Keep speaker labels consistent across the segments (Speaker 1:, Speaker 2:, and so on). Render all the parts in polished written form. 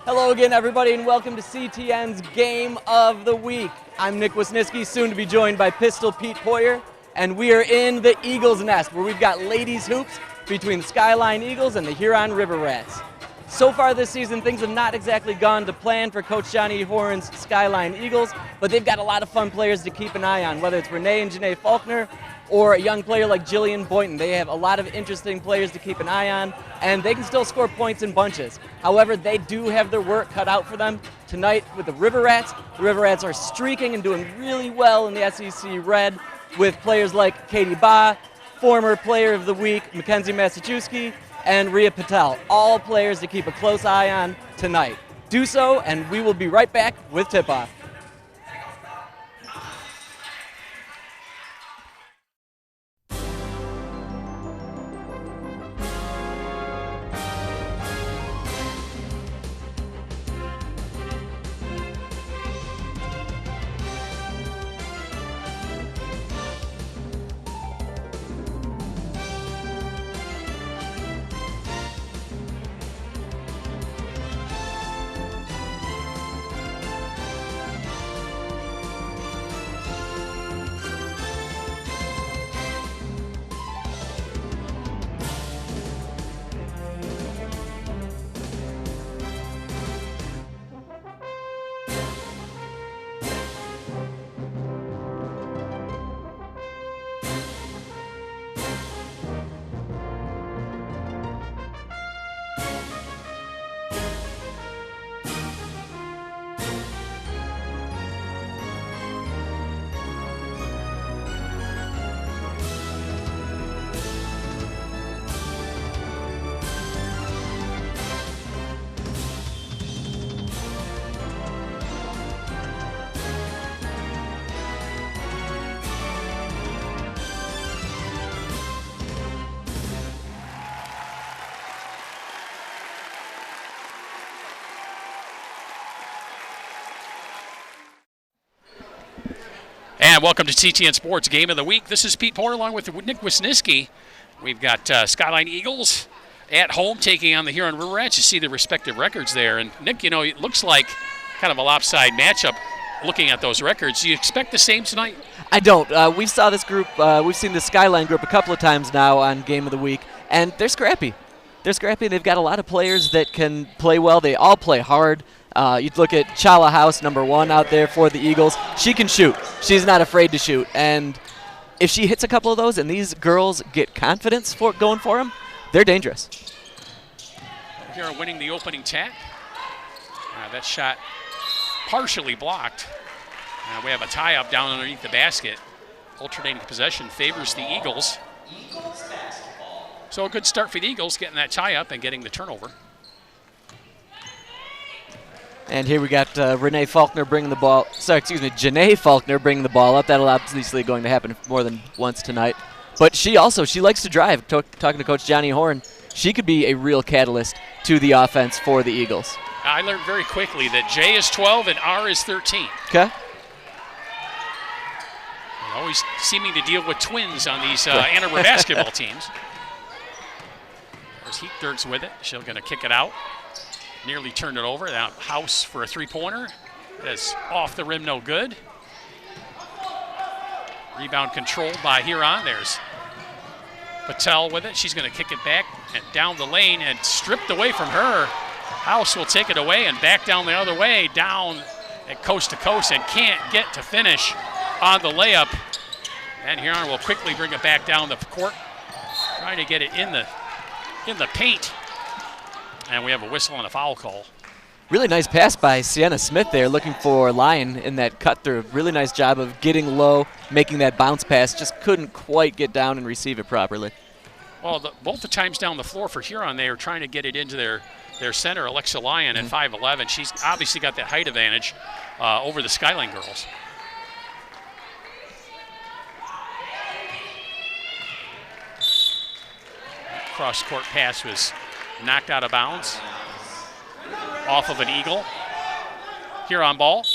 Speaker 1: Hello again, everybody, and welcome to CTN's Game of the Week. I'm Nick Wisniewski, soon to be joined by Pistol Pete Poyer, and we are in the Eagles Nest, where we've got ladies' hoops between the Skyline Eagles and the Huron River Rats. So far this season, things have not exactly gone to plan for Coach Johnny Horan's Skyline Eagles, but they've got a lot of fun players to keep an eye on, whether it's Renee and Janae Faulkner or a young player like Jillian Boynton. They have a lot of interesting players to keep an eye on, and they can still score points in bunches. However, they do have their work cut out for them tonight with the River Rats. The River Rats are streaking and doing really well in the SEC Red with players like Katie Ba, former Player of the Week Mackenzie Massachuski, and Rhea Patel, all players to keep a close eye on tonight. Do so, and we will be right back with tip-off.
Speaker 2: And welcome to CTN Sports Game of the Week. This is Pete Poyer along with Nick Wisniewski. We've got Skyline Eagles at home taking on the Huron River Rats. You see the respective records there. And Nick, it looks like kind of a lopsided matchup looking at those records. Do you expect the same tonight?
Speaker 1: I don't. We saw this group, we've seen the Skyline group a couple of times now on Game of the Week, and they're scrappy. They're scrappy. They've got a lot of players that can play well. They all play hard. You'd look at Chala House, number 1 out there for the Eagles. She can shoot. She's not afraid to shoot. And if she hits a couple of those and these girls get confidence going for them, they're dangerous.
Speaker 2: Here are winning the opening tap. That shot partially blocked. We have a tie-up down underneath the basket. Alternating possession favors the Eagles. So a good start for the Eagles, getting that tie-up and getting the turnover.
Speaker 1: And here we got Janae Faulkner bringing the ball up. That'll obviously going to happen more than once tonight. But she likes to drive. Talking to Coach Johnny Horan, she could be a real catalyst to the offense for the Eagles.
Speaker 2: I learned very quickly that J is 12 and R is 13.
Speaker 1: Okay.
Speaker 2: Always seeming to deal with twins on these Ann Arbor basketball teams. There's Heat Dirks with it. She's going to kick it out. Nearly turned it over. Now House for a three-pointer. That's off the rim, no good. Rebound controlled by Huron. There's Patel with it. She's going to kick it back and down the lane and stripped away from her. House will take it away and back down the other way, down at coast to coast, and can't get to finish on the layup. And Huron will quickly bring it back down the court, trying to get it in the paint. And we have a whistle and a foul call.
Speaker 1: Really nice pass by Sienna Smith there, looking for Lyon in that cut through. Really nice job of getting low, making that bounce pass. Just couldn't quite get down and receive it properly.
Speaker 2: Well, both the times down the floor for Huron, they are trying to get it into their center, Alexa Lyon, at 5'11". She's obviously got that height advantage over the Skyline girls. Cross-court pass was knocked out of bounds off of an Eagle. Huron ball.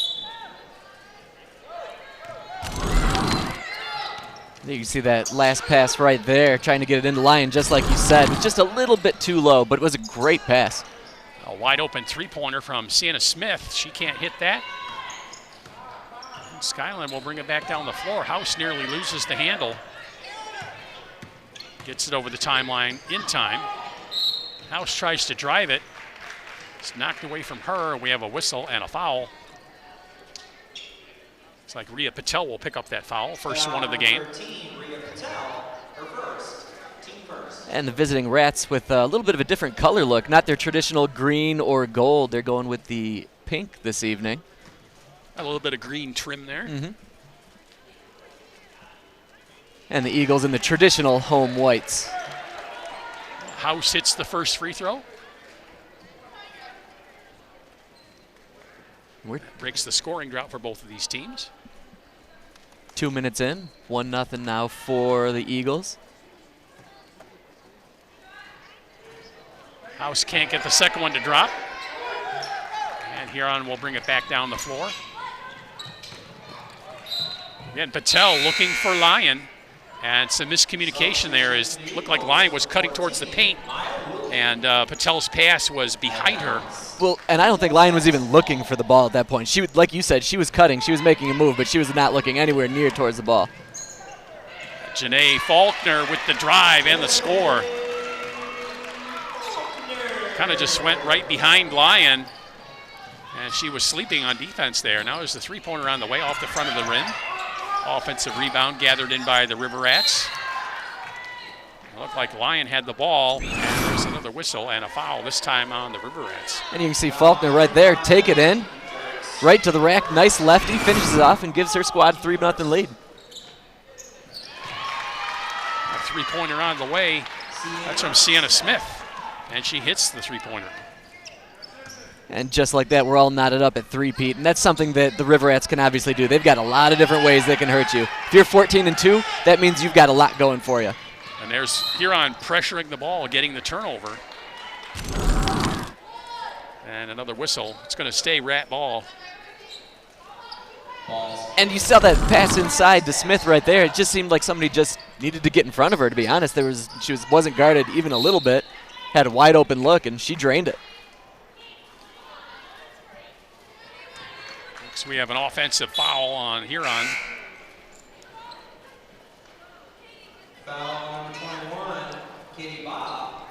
Speaker 1: You can see that last pass right there, trying to get it into Lyon, just like you said. It was just a little bit too low, but it was a great pass.
Speaker 2: A wide open three-pointer from Sienna Smith. She can't hit that. And Skyline will bring it back down the floor. House nearly loses the handle. Gets it over the timeline in time. House tries to drive it. It's knocked away from her. We have a whistle and a foul. It's like Rhea Patel will pick up that foul. First one of the game.
Speaker 3: 13, Rhea Patel, her first, team first.
Speaker 1: And the visiting Rats with a little bit of a different color look. Not their traditional green or gold. They're going with the pink this evening.
Speaker 2: A little bit of green trim there.
Speaker 1: Mm-hmm. And the Eagles in the traditional home whites.
Speaker 2: House hits the first free throw. Breaks the scoring drought for both of these teams.
Speaker 1: 2 minutes in, 1-0 now for the Eagles.
Speaker 2: House can't get the second one to drop. And Huron will bring it back down the floor. Again, Patel looking for Lyon. And some miscommunication there. Looked like Lyon was cutting towards the paint. And Patel's pass was behind her.
Speaker 1: Well, and I don't think Lyon was even looking for the ball at that point. She, like you said, she was cutting. She was making a move, but she was not looking anywhere near towards the ball.
Speaker 2: Janae Faulkner with the drive and the score. Kind of just went right behind Lyon. And she was sleeping on defense there. Now there's the three-pointer on the way off the front of the rim. Offensive rebound gathered in by the River Rats. It looked like Lyon had the ball. And there's another whistle and a foul, this time on the River Rats.
Speaker 1: And you can see Faulkner right there take it in. Right to the rack. Nice lefty. Finishes it off and gives her squad 3-0 lead.
Speaker 2: A three-pointer on the way. That's from Sienna Smith. And she hits the three-pointer.
Speaker 1: And just like that, we're all knotted up at 3, Pete. And that's something that the River Rats can obviously do. They've got a lot of different ways they can hurt you. If you're 14-2, that means you've got a lot going for you.
Speaker 2: And there's Huron pressuring the ball, getting the turnover. And another whistle. It's going to stay Rat ball.
Speaker 1: And you saw that pass inside to Smith right there. It just seemed like somebody just needed to get in front of her, to be honest. She wasn't guarded even a little bit. Had a wide open look, and she drained it.
Speaker 2: So we have an offensive foul on Huron.
Speaker 3: Foul number 21, Katie Bob,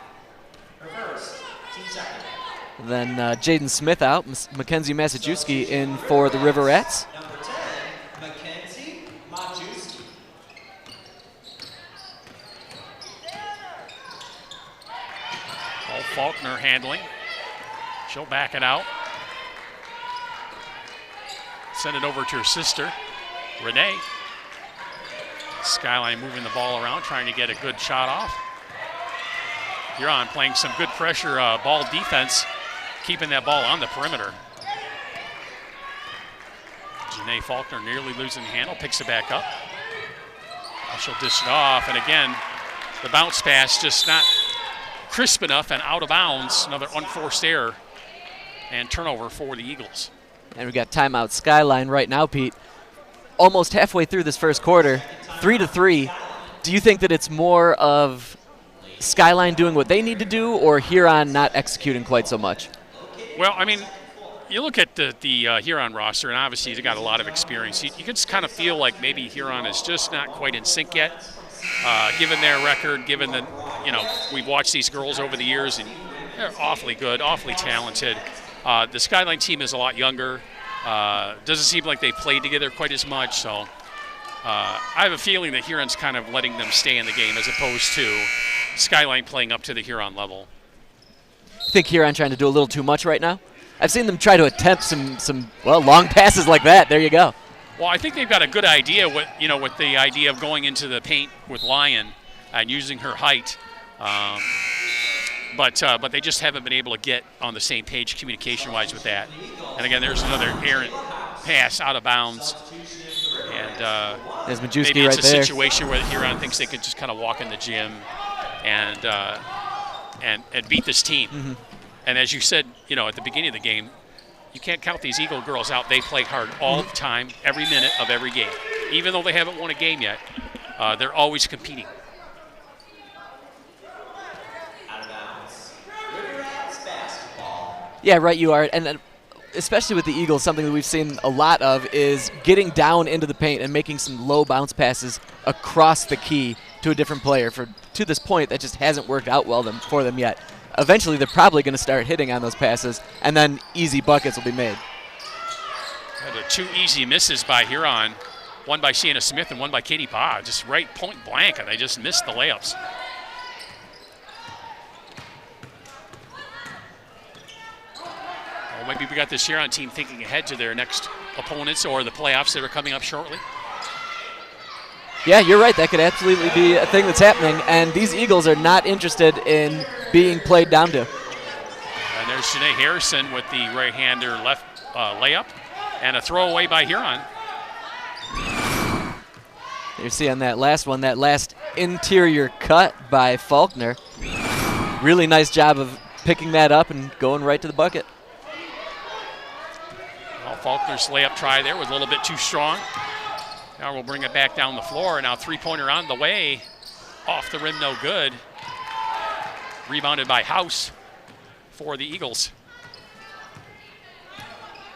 Speaker 3: her first, team second.
Speaker 1: Then Jaden Smith out, Mackenzie Massachuski in for the River Rats.
Speaker 3: Number 10, Mackenzie Majewski.
Speaker 2: Faulkner handling. She'll back it out. Send it over to her sister, Renee. Skyline moving the ball around, trying to get a good shot off. Huron playing some good pressure ball defense, keeping that ball on the perimeter. Janae Faulkner nearly losing the handle, picks it back up. Now she'll dish it off, and again, the bounce pass just not crisp enough and out of bounds. Another unforced error and turnover for the Eagles.
Speaker 1: And we got timeout Skyline right now, Pete. Almost halfway through this first quarter, 3-3. Do you think that it's more of Skyline doing what they need to do or Huron not executing quite so much?
Speaker 2: Well, I mean, you look at the Huron roster, and obviously they've got a lot of experience. You can just kind of feel like maybe Huron is just not quite in sync yet, given their record, given that, we've watched these girls over the years, and they're awfully good, awfully talented. The Skyline team is a lot younger. Doesn't seem like they played together quite as much, so I have a feeling that Huron's kind of letting them stay in the game as opposed to Skyline playing up to the Huron level.
Speaker 1: Think Huron trying to do a little too much right now? I've seen them try to attempt some long passes like that. There you go.
Speaker 2: Well, I think they've got a good idea with the idea of going into the paint with Lyon and using her height. But they just haven't been able to get on the same page communication-wise with that. And again, there's another errant pass out of bounds. And
Speaker 1: there's Majewski
Speaker 2: maybe it's
Speaker 1: right
Speaker 2: a
Speaker 1: there.
Speaker 2: situation where Huron thinks they could just kind of walk in the gym and beat this team.
Speaker 1: Mm-hmm.
Speaker 2: And as you said, at the beginning of the game, you can't count these Eagle girls out. They play hard all the time, every minute of every game. Even though they haven't won a game yet, they're always competing.
Speaker 3: Out of bounds. River Rats basketball.
Speaker 1: Yeah, right, you are. And especially with the Eagles, something that we've seen a lot of is getting down into the paint and making some low bounce passes across the key to a different player. To this point, that just hasn't worked out well for them yet. Eventually, they're probably going to start hitting on those passes, and then easy buckets will be made.
Speaker 2: Two easy misses by Huron, one by Sienna Smith and one by Katie Baugh, just right point blank, and they just missed the layups. Well, maybe we got this Huron team thinking ahead to their next opponents or the playoffs that are coming up shortly.
Speaker 1: Yeah, you're right. That could absolutely be a thing that's happening, and these Eagles are not interested in being played down to.
Speaker 2: And there's Janae Harrison with the right-hander left layup, and a throwaway by Huron.
Speaker 1: You see on that last one, that last interior cut by Faulkner. Really nice job of picking that up and going right to the bucket.
Speaker 2: Well, Faulkner's layup try there was a little bit too strong. Now we'll bring it back down the floor. Now three-pointer on the way. Off the rim, no good. Rebounded by House for the Eagles.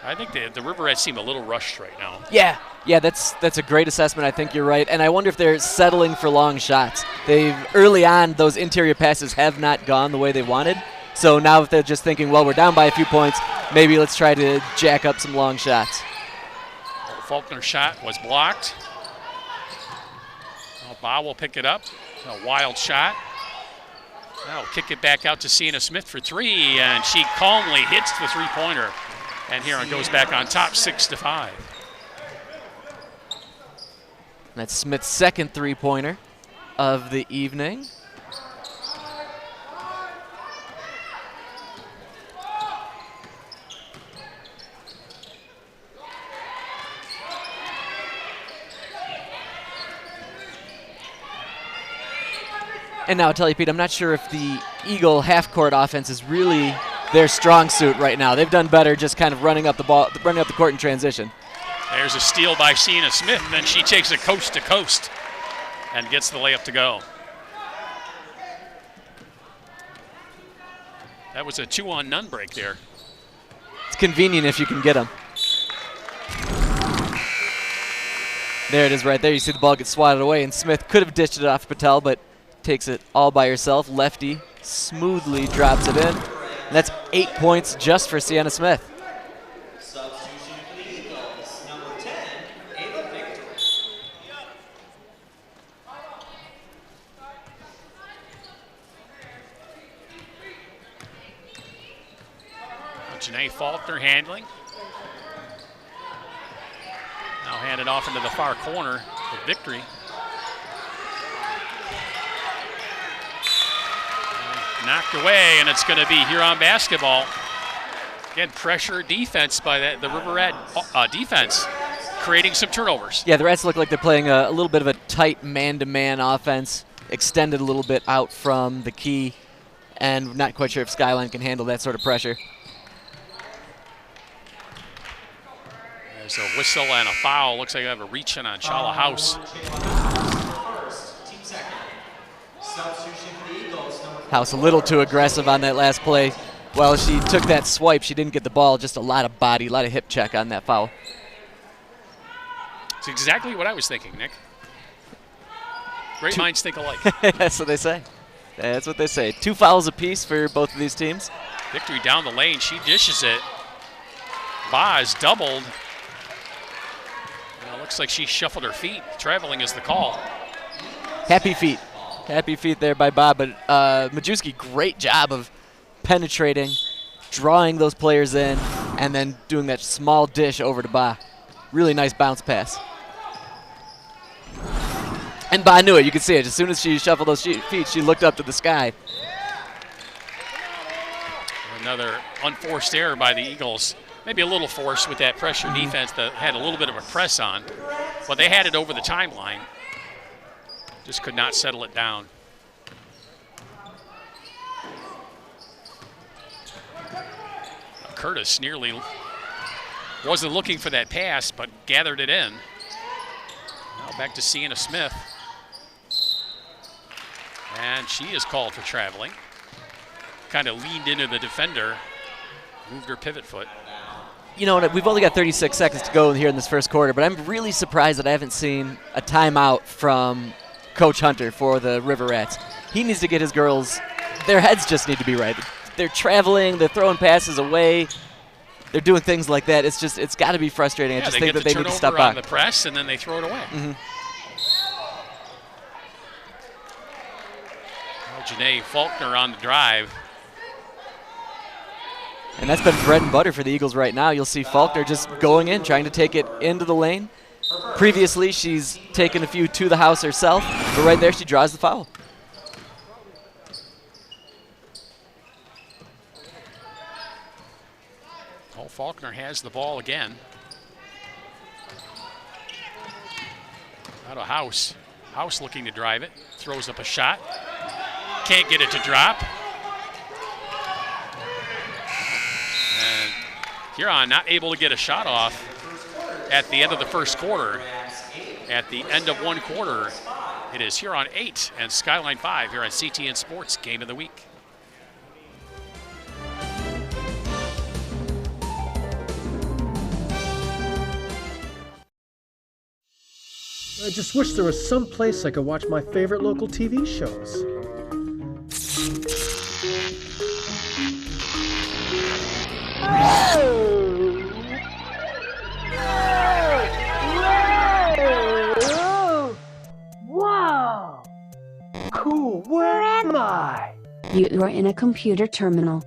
Speaker 2: I think the Riverettes seem a little rushed right now.
Speaker 1: Yeah, that's a great assessment. I think you're right. And I wonder if they're settling for long shots. Early on, those interior passes have not gone the way they wanted. So now if they're just thinking, well, we're down by a few points, maybe let's try to jack up some long shots.
Speaker 2: Faulkner's shot was blocked. Well, Baugh will pick it up. A wild shot. Now kick it back out to Sienna Smith for three, and she calmly hits the three-pointer. And Huron goes back on top, 6-5.
Speaker 1: That's Smith's second three-pointer of the evening. And now I'll tell you, Pete, I'm not sure if the Eagle half-court offense is really their strong suit right now. They've done better just kind of running up the court in transition.
Speaker 2: There's a steal by Sienna Smith, and then she takes it coast to coast and gets the layup to go. That was a 2-on-none break there.
Speaker 1: It's convenient if you can get them. There it is right there. You see the ball get swatted away, and Smith could have dished it off Patel, but takes it all by herself. Lefty smoothly drops it in. And that's 8 points just for Sienna Smith.
Speaker 3: Substitution for the Eagles, number 10, Ava Victor.
Speaker 2: Janae Faulkner handling. Now handed off into the far corner for Victory. Knocked away, and it's going to be Huron basketball. Again, pressure defense by the Riverette defense, creating some turnovers.
Speaker 1: Yeah, the Rats look like they're playing a little bit of a tight man-to-man offense, extended a little bit out from the key, and not quite sure if Skyline can handle that sort of pressure.
Speaker 2: There's a whistle and a foul. Looks like I have a reach in on Shala House.
Speaker 3: Team second. Substitution for the Eagles, number 4.
Speaker 1: House a little too aggressive on that last play. Well, she took that swipe. She didn't get the ball. Just a lot of body, a lot of hip check on that foul.
Speaker 2: It's exactly what I was thinking, Nick. Great minds think alike.
Speaker 1: That's what they say. That's what they say. 2 fouls apiece for both of these teams.
Speaker 2: Victory down the lane. She dishes it. Baugh is doubled. Well, looks like she shuffled her feet. Traveling is the call.
Speaker 1: Happy feet. Happy feet there by Bob. But Majewski, great job of penetrating, drawing those players in, and then doing that small dish over to Baugh. Really nice bounce pass. And Baugh knew it. You could see it. As soon as she shuffled those feet, she looked up to the sky.
Speaker 2: Another unforced error by the Eagles. Maybe a little force with that pressure defense that had a little bit of a press on. But they had it over the timeline. Just could not settle it down. Curtis nearly wasn't looking for that pass, but gathered it in. Now back to Sienna Smith. And she is called for traveling. Kind of leaned into the defender. moved her pivot foot.
Speaker 1: You know, we've only got 36 seconds to go here in this first quarter, but I'm really surprised that I haven't seen a timeout from Coach Hunter for the River Rats. He needs to get his girls, their heads just need to be right. They're traveling, they're throwing passes away, they're doing things like that. It's got to be frustrating.
Speaker 2: Yeah,
Speaker 1: I just
Speaker 2: they
Speaker 1: think
Speaker 2: get
Speaker 1: that
Speaker 2: the
Speaker 1: they need to
Speaker 2: turnover
Speaker 1: step
Speaker 2: on
Speaker 1: back.
Speaker 2: the press, and then they throw it away. Well, Janae Faulkner on the drive.
Speaker 1: And that's been bread and butter for the Eagles right now. You'll see Faulkner just going in, trying to take it into the lane. Previously, she's taken a few to the house herself, but right there she draws the foul.
Speaker 2: Oh, Faulkner has the ball again. Out of House. House looking to drive it. Throws up a shot. Can't get it to drop. And Huron not able to get a shot off at the end of the first quarter. At the end of one quarter, it is Huron 8 and Skyline 5 here on CTN Sports Game of the Week.
Speaker 4: I just wish there was some place I could watch my favorite local TV shows.
Speaker 5: Wow! Cool, where am I?
Speaker 6: You are in a computer terminal.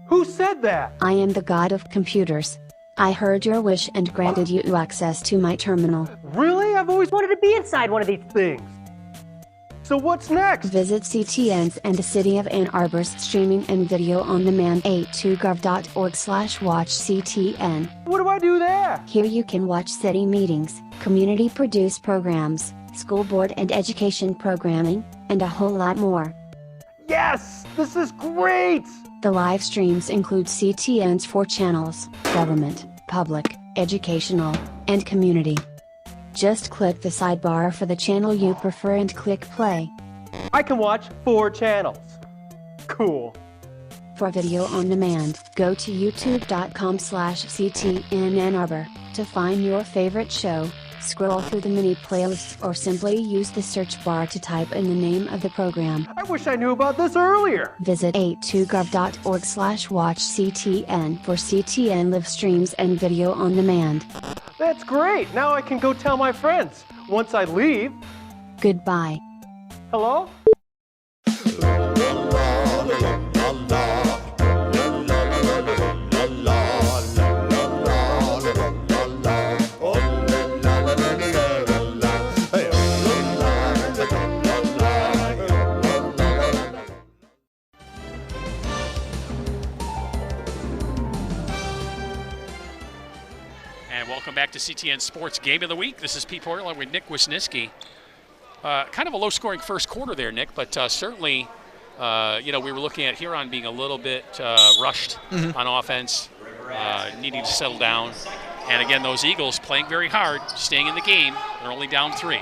Speaker 5: Who said that?
Speaker 6: I am the god of computers. I heard your wish and granted you access to my terminal.
Speaker 5: Really? I've always wanted to be inside one of these things. So what's next?
Speaker 6: Visit CTN's and the City of Ann Arbor's streaming and video on demand 82gov.org/watchCTN.
Speaker 5: What do I do there?
Speaker 6: Here you can watch city meetings, community produced programs, school board and education programming, and a whole lot more.
Speaker 5: Yes! This is great!
Speaker 6: The live streams include CTN's 4 channels: government, public, educational, and community. Just click the sidebar for the channel you prefer and click play.
Speaker 5: I can watch 4 channels. Cool.
Speaker 6: For video on demand, go to youtube.com/CTN Ann Arbor to find your favorite show. Scroll through the mini playlists or simply use the search bar to type in the name of the program.
Speaker 5: I wish I knew about this earlier.
Speaker 6: Visit 82gov.org/watchCTN for CTN live streams and video on demand.
Speaker 5: That's great. Now I can go tell my friends. Once I leave.
Speaker 6: Goodbye.
Speaker 5: Hello?
Speaker 2: Welcome back to CTN Sports Game of the Week. This is Pete Portland with Nick Wisniewski. Kind of a low-scoring first quarter there, Nick, but certainly, we were looking at Huron being a little bit rushed on offense, needing to settle down. And again, those Eagles playing very hard, staying in the game. They're only down 3.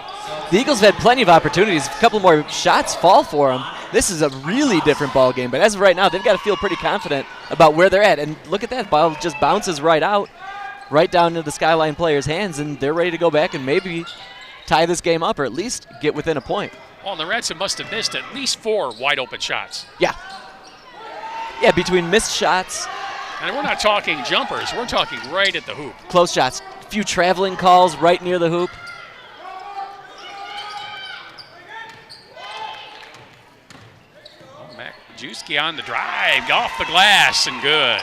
Speaker 1: The Eagles have had plenty of opportunities. A couple more shots fall for them. This is a really different ball game. But as of right now, they've got to feel pretty confident about where they're at. And look at that. Ball just bounces right out, right down into the Skyline players' hands, and they're ready to go back and maybe tie this game up or at least get within a point.
Speaker 2: Well, the Reds must have missed at least 4 wide-open shots.
Speaker 1: Yeah. Yeah, between missed shots.
Speaker 2: And we're not talking jumpers. We're talking right at the hoop.
Speaker 1: Close shots. A few traveling calls right near the hoop.
Speaker 2: Oh, Majewski on the drive, off the glass, and good.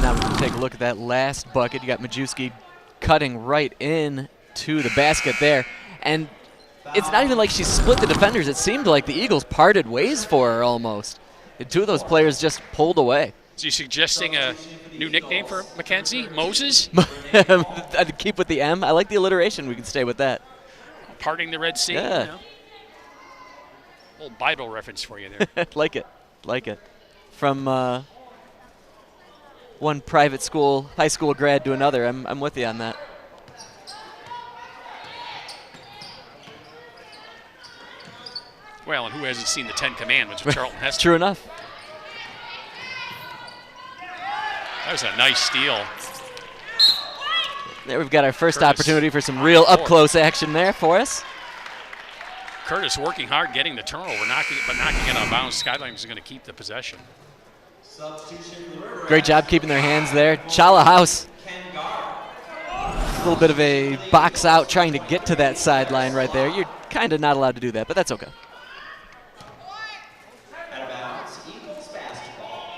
Speaker 1: Now we can take a look at that last bucket. You got Majewski cutting right in to the basket there. And it's not even like she split the defenders. It seemed like the Eagles parted ways for her almost. The 2 of those players just pulled away.
Speaker 2: So you suggesting a new nickname for Mackenzie? Moses?
Speaker 1: I'd keep with the M. I like the alliteration. We can stay with that.
Speaker 2: Parting the Red Sea.
Speaker 1: Yeah.
Speaker 2: You know. Little Bible reference for you there.
Speaker 1: Like it. From one one private school, high school grad to another. I'm with you on that.
Speaker 2: Well, and who hasn't seen the 10 Commandments with Charlton Heston?
Speaker 1: True enough.
Speaker 2: That was a nice steal.
Speaker 1: There we've got our first
Speaker 2: Curtis
Speaker 1: opportunity for some real up-close action there for us.
Speaker 2: Curtis working hard, getting the turnover, but knocking it out of bounds. Skyline is going to keep the possession.
Speaker 1: Great job keeping their hands there. Chala House. A little bit of a box out trying to get to that sideline right there. You're kind of not allowed to do that, but that's okay.
Speaker 3: Out of bounds, Eagles basketball.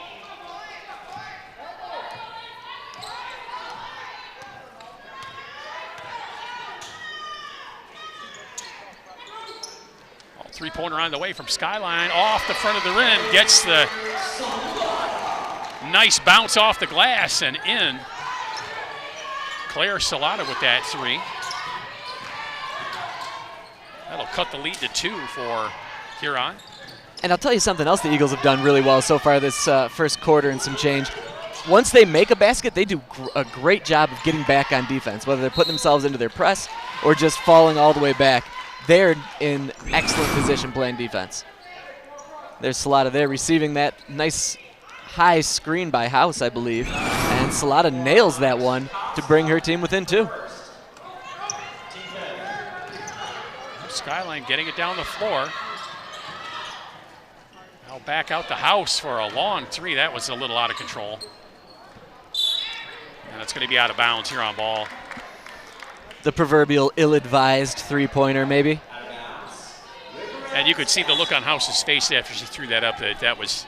Speaker 2: Three-pointer on the way from Skyline, off the front of the rim, gets the nice bounce off the glass and in. Claire Salata with that three. That'll cut the lead to 2 for Huron.
Speaker 1: And I'll tell you something else the Eagles have done really well so far this first quarter and some change. Once they make a basket, they do a great job of getting back on defense, whether they're putting themselves into their press or just falling all the way back. They're in excellent position playing defense. There's Salata there receiving that nice high screen by House, I believe. And Salata nails that one to bring her team within 2.
Speaker 2: Skyline getting it down the floor. Now back out the House for a long three. That was a little out of control. And it's going to be out of bounds here on ball.
Speaker 1: The proverbial ill-advised three-pointer, maybe.
Speaker 2: And you could see the look on House's face after she threw that up, that was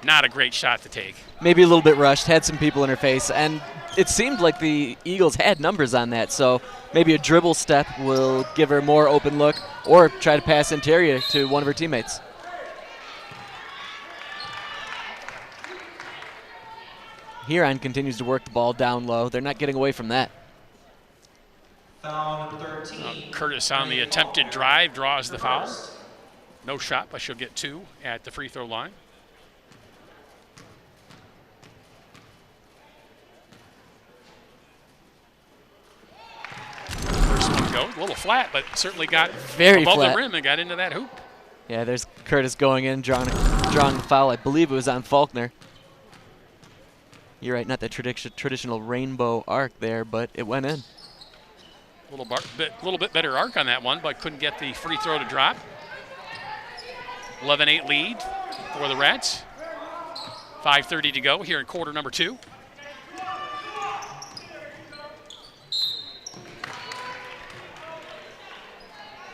Speaker 2: not a great shot to take.
Speaker 1: Maybe a little bit rushed, had some people in her face, and it seemed like the Eagles had numbers on that, so maybe a dribble step will give her more open look or try to pass interior to one of her teammates. Huron continues to work the ball down low. They're not getting away from that.
Speaker 3: Foul number 13.
Speaker 2: Curtis on the attempted drive draws the foul. No shot, but she'll get 2 at the free throw line. First one goes a little flat, but certainly got
Speaker 1: Very
Speaker 2: above
Speaker 1: flat.
Speaker 2: the rim and got into that hoop.
Speaker 1: Yeah, there's Curtis going in, drawing the foul. I believe it was on Faulkner. You're right, not that traditional rainbow arc there, but it went in.
Speaker 2: Little bit better arc on that one, but couldn't get the free throw to drop. 11-8 lead for the Reds. 5:30 to go here in quarter number 2.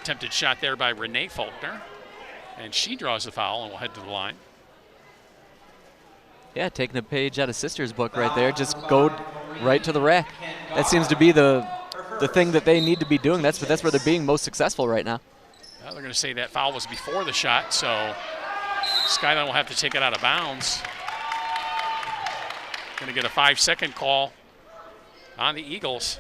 Speaker 2: Attempted shot there by Renee Faulkner, and she draws the foul and will head to the line.
Speaker 1: Yeah, taking a page out of Sister's book right there. Just go right to the rack. That seems to be the thing that they need to be doing. That's where they're being most successful right now.
Speaker 2: Well, they're going to say that foul was before the shot, so Skyline will have to take it out of bounds. Going to get a 5-second call on the Eagles.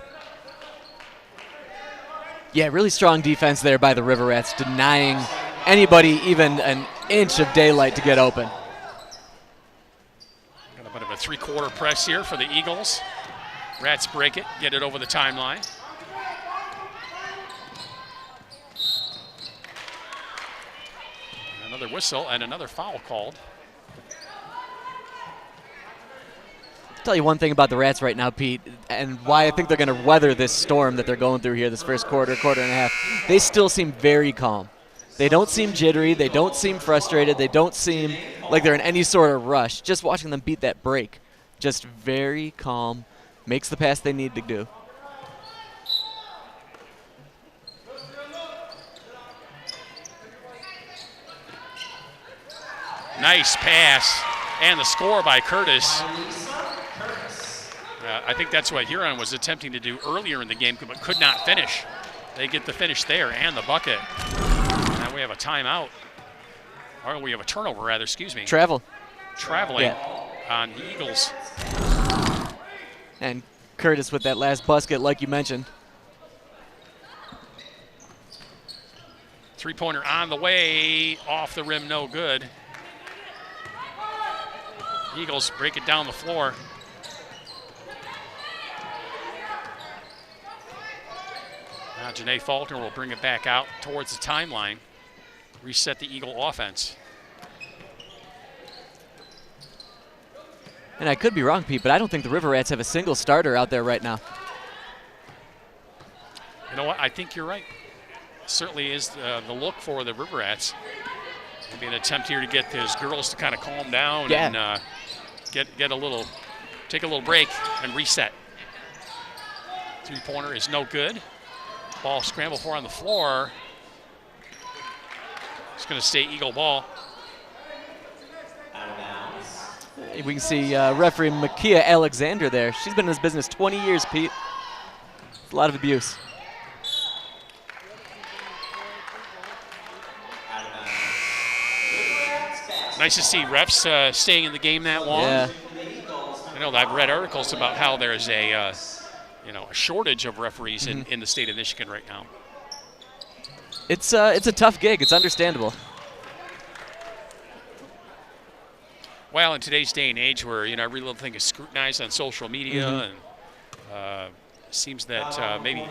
Speaker 1: Yeah, really strong defense there by the River Rats, denying anybody even an inch of daylight to get open.
Speaker 2: Got a bit of a three-quarter press here for the Eagles. Rats break it, get it over the timeline. Another whistle and another foul called.
Speaker 1: I'll tell you one thing about the Rats right now, Pete, and why I think they're going to weather this storm that they're going through here this first quarter and a half. They still seem very calm. They don't seem jittery. They don't seem frustrated. They don't seem like they're in any sort of rush. Just watching them beat that break, just very calm, makes the pass they need to do.
Speaker 2: Nice pass, and the score by Curtis. I think that's what Huron was attempting to do earlier in the game, but could not finish. They get the finish there and the bucket. Now we have a timeout. Or we have a turnover, rather, excuse me.
Speaker 1: Traveling
Speaker 2: on the Eagles.
Speaker 1: And Curtis with that last basket, like you mentioned.
Speaker 2: Three-pointer on the way, off the rim, no good. Eagles break it down the floor. Now Janae Faulkner will bring it back out towards the timeline, reset the Eagle offense.
Speaker 1: And I could be wrong, Pete, but I don't think the River Rats have a single starter out there right now.
Speaker 2: You know what? I think you're right. Certainly is the look for the River Rats. Maybe an attempt here to get those girls to kind of calm down and take a little break and reset. Three-pointer is no good. Ball scrambled for on the floor. It's going to stay Eagle ball.
Speaker 1: We can see referee Makia Alexander there. She's been in this business 20 years, Pete. A lot of abuse.
Speaker 2: Nice to see refs staying in the game that long.
Speaker 1: Yeah.
Speaker 2: I know that I've read articles about how there's a shortage of referees in the state of Michigan right now.
Speaker 1: It's a tough gig. It's understandable.
Speaker 2: Well, in today's day and age where, every little thing is scrutinized on social media, and it seems that maybe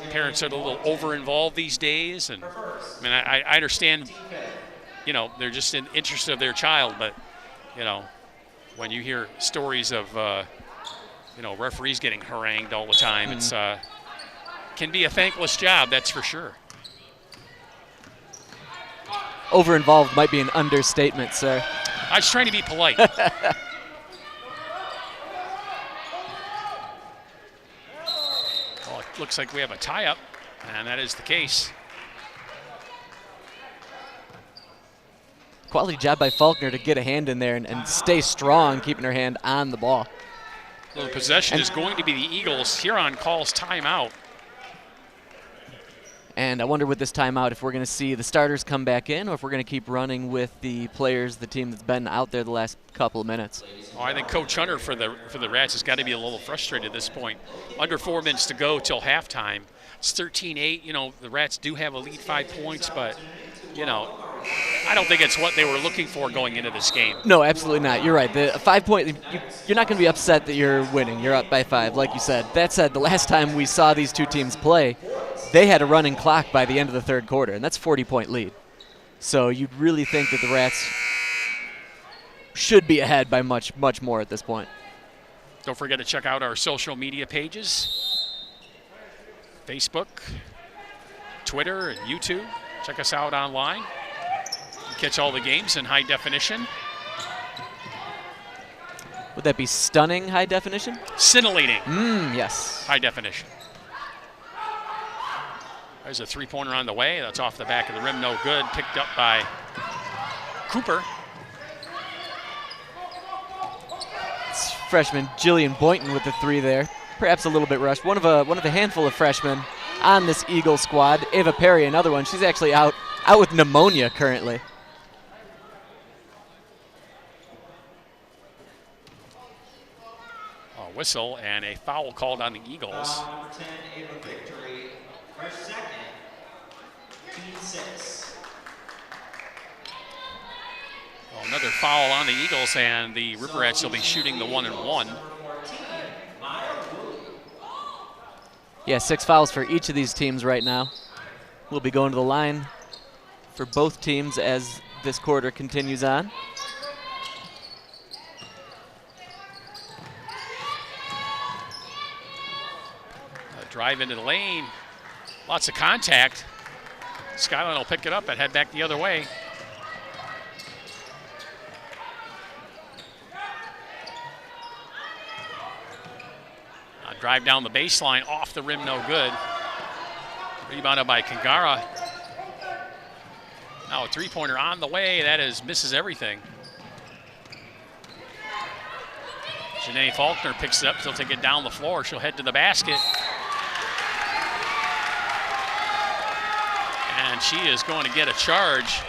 Speaker 2: parents are a little over-involved these days. And I mean, I understand, they're just in interest of their child, but, when you hear stories of, referees getting harangued all the time, it's can be a thankless job, that's for sure.
Speaker 1: Over-involved might be an understatement, sir.
Speaker 2: I was trying to be polite. Well, it looks like we have a tie-up, and that is the case.
Speaker 1: Quality job by Faulkner to get a hand in there and stay strong, keeping her hand on the ball.
Speaker 2: Well, the possession is going to be the Eagles. Huron calls timeout.
Speaker 1: And I wonder with this timeout if we're going to see the starters come back in or if we're going to keep running with the players, the team that's been out there the last couple of minutes.
Speaker 2: Oh, I think Coach Hunter for the Rats has got to be a little frustrated at this point. Under 4 minutes to go till halftime. It's 13-8. The Rats do have a lead 5 points, but, I don't think it's what they were looking for going into this game.
Speaker 1: No, absolutely not. You're right. The 5 point, you're not going to be upset that you're winning. You're up by 5, like you said. That said, the last time we saw these two teams play, they had a running clock by the end of the third quarter, and that's a 40-point lead. So you'd really think that the Rats should be ahead by much, much more at this point.
Speaker 2: Don't forget to check out our social media pages. Facebook, Twitter, and YouTube. Check us out online. Catch all the games in high definition.
Speaker 1: Would that be stunning high definition?
Speaker 2: Scintillating.
Speaker 1: Yes.
Speaker 2: High definition. There's a three-pointer on the way. That's off the back of the rim, no good. Picked up by Cooper.
Speaker 1: It's freshman Jillian Boynton with the three there. Perhaps a little bit rushed. One of a handful of freshmen on this Eagle squad. Ava Perry, another one. She's actually out with pneumonia currently.
Speaker 2: A whistle and a foul called on the Eagles.
Speaker 3: Number 10, Ava Victory. First, second. Team 6.
Speaker 2: Well, another foul on the Eagles, and the River Rats will be shooting the 1-and-1.
Speaker 1: Yeah, 6 fouls for each of these teams right now. We'll be going to the line for both teams as this quarter continues on.
Speaker 2: Drive into the lane. Lots of contact. Skyline will pick it up and head back the other way. Drive down the baseline, off the rim, no good. Rebounded by Kangara. Now a three-pointer on the way. That misses everything. Janae Faulkner picks it up. She'll take it down the floor. She'll head to the basket. And she is going to get a charge.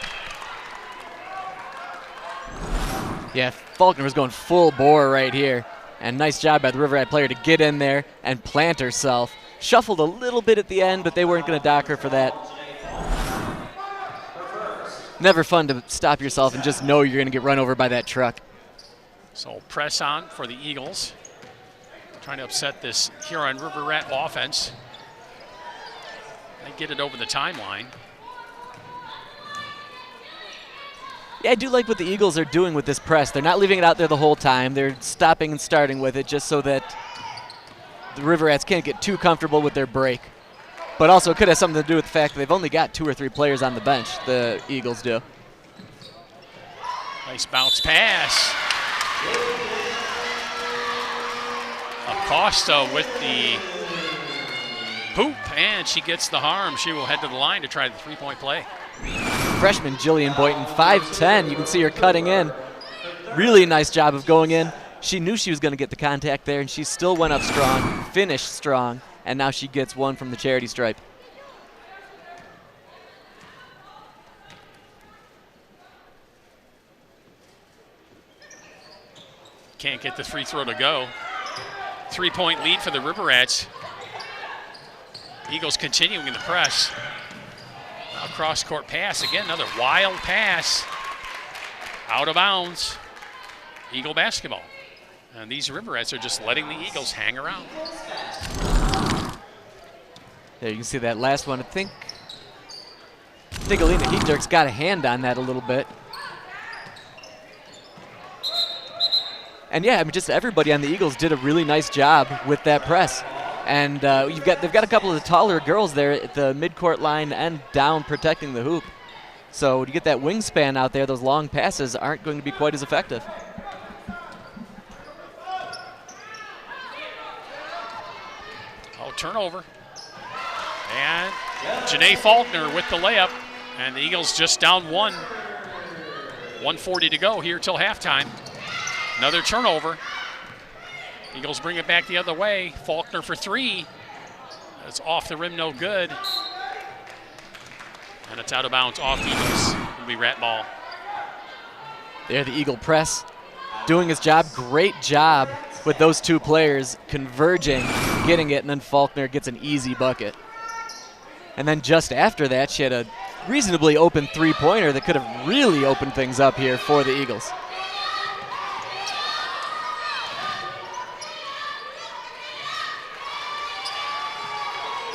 Speaker 1: Yeah, Faulkner was going full bore right here. And nice job by the River Rat player to get in there and plant herself. Shuffled a little bit at the end, but they weren't going to dock her for that. Never fun to stop yourself and just know you're going to get run over by that truck.
Speaker 2: So press on for the Eagles. Trying to upset this Huron River Rat offense. They get it over the timeline.
Speaker 1: Yeah, I do like what the Eagles are doing with this press. They're not leaving it out there the whole time. They're stopping and starting with it just so that the Riverettes can't get too comfortable with their break. But also it could have something to do with the fact that they've only got 2 or 3 players on the bench, the Eagles do.
Speaker 2: Nice bounce pass. Acosta with the poop, and she gets the harm. She will head to the line to try the 3-point play.
Speaker 1: Freshman Jillian Boynton, 5'10". You can see her cutting in. Really nice job of going in. She knew she was going to get the contact there, and she still went up strong, finished strong, and now she gets one from the charity stripe.
Speaker 2: Can't get the free throw to go. 3-point lead for the Riverettes. Eagles continuing in the press. Now cross-court pass. Again, another wild pass. Out of bounds. Eagle basketball. And these Riverettes are just letting the Eagles hang around.
Speaker 1: There you can see that last one. I think Alina Heatdirk's got a hand on that a little bit. And yeah, I mean, just everybody on the Eagles did a really nice job with that press. And they've got a couple of the taller girls there at the midcourt line and down protecting the hoop. So when you get that wingspan out there, those long passes aren't going to be quite as effective.
Speaker 2: Oh, turnover. And Janae Faulkner with the layup. And the Eagles just down 1. 1:40 to go here till halftime. Another turnover. Eagles bring it back the other way. Faulkner for 3. That's off the rim, no good. And it's out of bounds, off Eagles. It'll be rat ball.
Speaker 1: There, the Eagle press doing his job. Great job with those 2 players converging, getting it, and then Faulkner gets an easy bucket. And then just after that, she had a reasonably open 3-pointer that could have really opened things up here for the Eagles.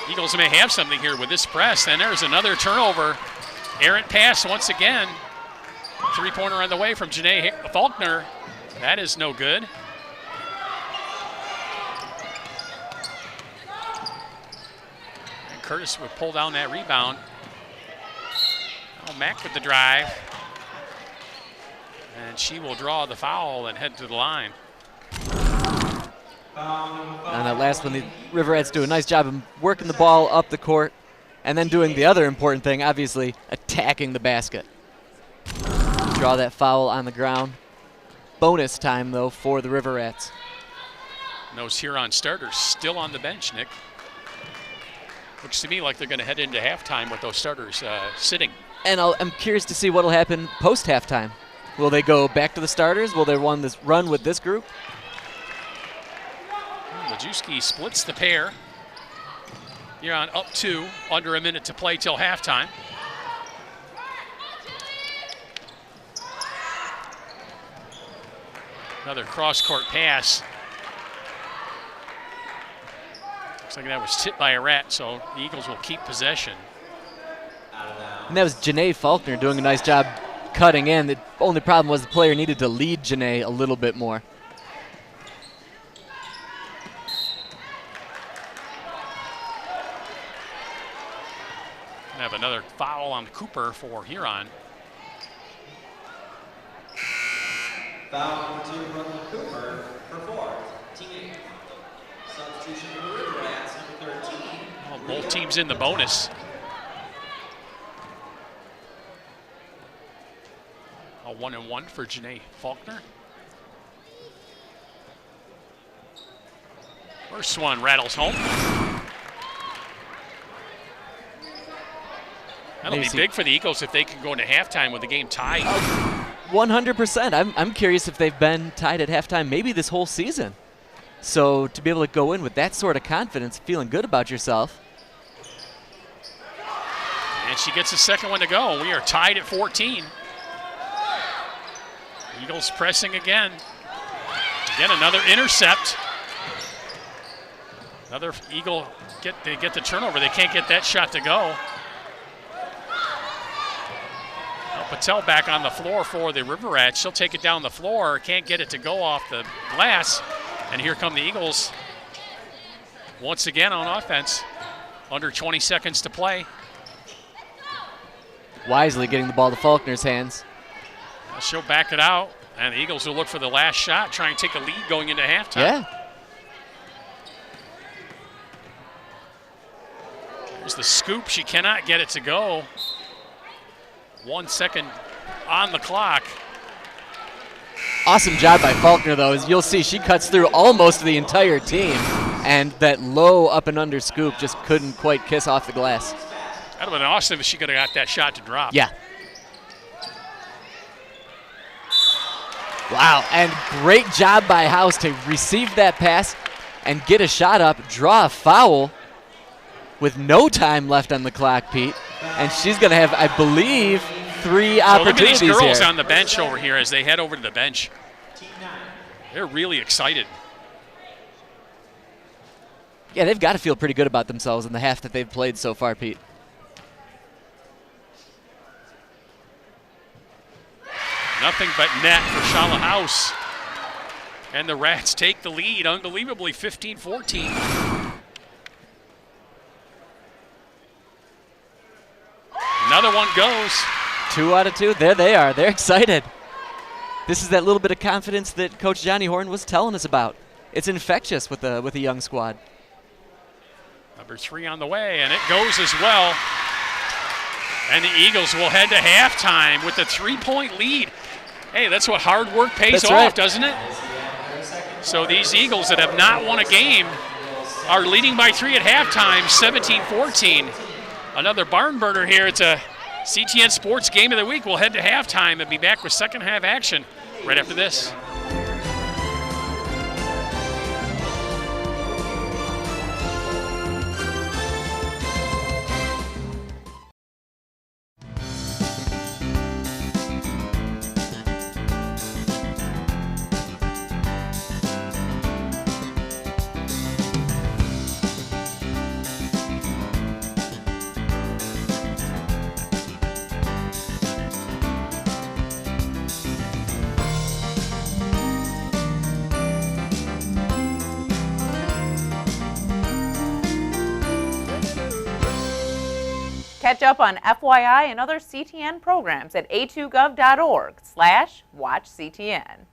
Speaker 2: Eagles may have something here with this press. And there's another turnover. Errant pass once again. 3-pointer on the way from Janae Faulkner. That is no good. And Curtis would pull down that rebound. Oh, Mack with the drive. And she will draw the foul and head to the line.
Speaker 1: On that last one, the Riverettes do a nice job of working the ball up the court and then doing the other important thing, obviously, attacking the basket. Draw that foul on the ground. Bonus time, though, for the Riverettes.
Speaker 2: And those Huron starters still on the bench, Nick. Looks to me like they're going to head into halftime with those starters sitting.
Speaker 1: And I'm curious to see what will happen post-halftime. Will they go back to the starters? Will they run with this group?
Speaker 2: Majewski splits the pair. Huron up 2, under a minute to play till halftime. Another cross-court pass. Looks like that was tipped by a rat, so the Eagles will keep possession.
Speaker 1: And that was Janae Faulkner doing a nice job cutting in. The only problem was the player needed to lead Janae a little bit more.
Speaker 2: Have another foul on Cooper for Huron.
Speaker 3: Foul to Brooklyn Cooper for 4. Team 8. Substitution for the Riverettes, number 13.
Speaker 2: Well, both teams in the bonus. A 1-and-1 for Janae Faulkner. First one rattles home. That'll be big for the Eagles if they can go into halftime with the game tied.
Speaker 1: 100%. I'm curious if they've been tied at halftime maybe this whole season. So to be able to go in with that sort of confidence, feeling good about yourself.
Speaker 2: And she gets the second one to go. We are tied at 14. Eagles pressing again. Again, another intercept. Another Eagle, they get the turnover. They can't get that shot to go. Now Patel back on the floor for the River Rats. She'll take it down the floor. Can't get it to go off the glass. And here come the Eagles once again on offense. Under 20 seconds to play.
Speaker 1: Wisely getting the ball to Faulkner's hands.
Speaker 2: She'll back it out. And the Eagles will look for the last shot, try and take a lead going into halftime.
Speaker 1: Yeah.
Speaker 2: There's the scoop. She cannot get it to go. 1 second on the clock.
Speaker 1: Awesome job by Faulkner, though. As you'll see, she cuts through almost the entire team. And that low up and under scoop just couldn't quite kiss off the glass.
Speaker 2: That would have been awesome if she could have got that shot to drop.
Speaker 1: Yeah. Wow, and great job by House to receive that pass and get a shot up, draw a foul with no time left on the clock, Pete. And she's going to have, I believe, 3 opportunities here.
Speaker 2: Look at these girls on the bench over here as they head over to the bench. They're really excited.
Speaker 1: Yeah, they've got to feel pretty good about themselves in the half that they've played so far, Pete.
Speaker 2: Nothing but net for Shala House. And the Rats take the lead, unbelievably, 15-14. Another one goes.
Speaker 1: 2 out of 2. There they are. They're excited. This is that little bit of confidence that Coach Johnny Horn was telling us about. It's infectious with a young squad.
Speaker 2: Number 3 on the way, and it goes as well. And the Eagles will head to halftime with a 3-point lead. Hey, that's what hard work pays off,
Speaker 1: right.
Speaker 2: Doesn't it? So these Eagles that have not won a game are leading by 3 at halftime, 17-14. Another barn burner here. It's a CTN Sports Game of the Week. We'll head to halftime and be back with second half action right after this.
Speaker 7: Catch up on FYI and other CTN programs at a2gov.org/watchctn.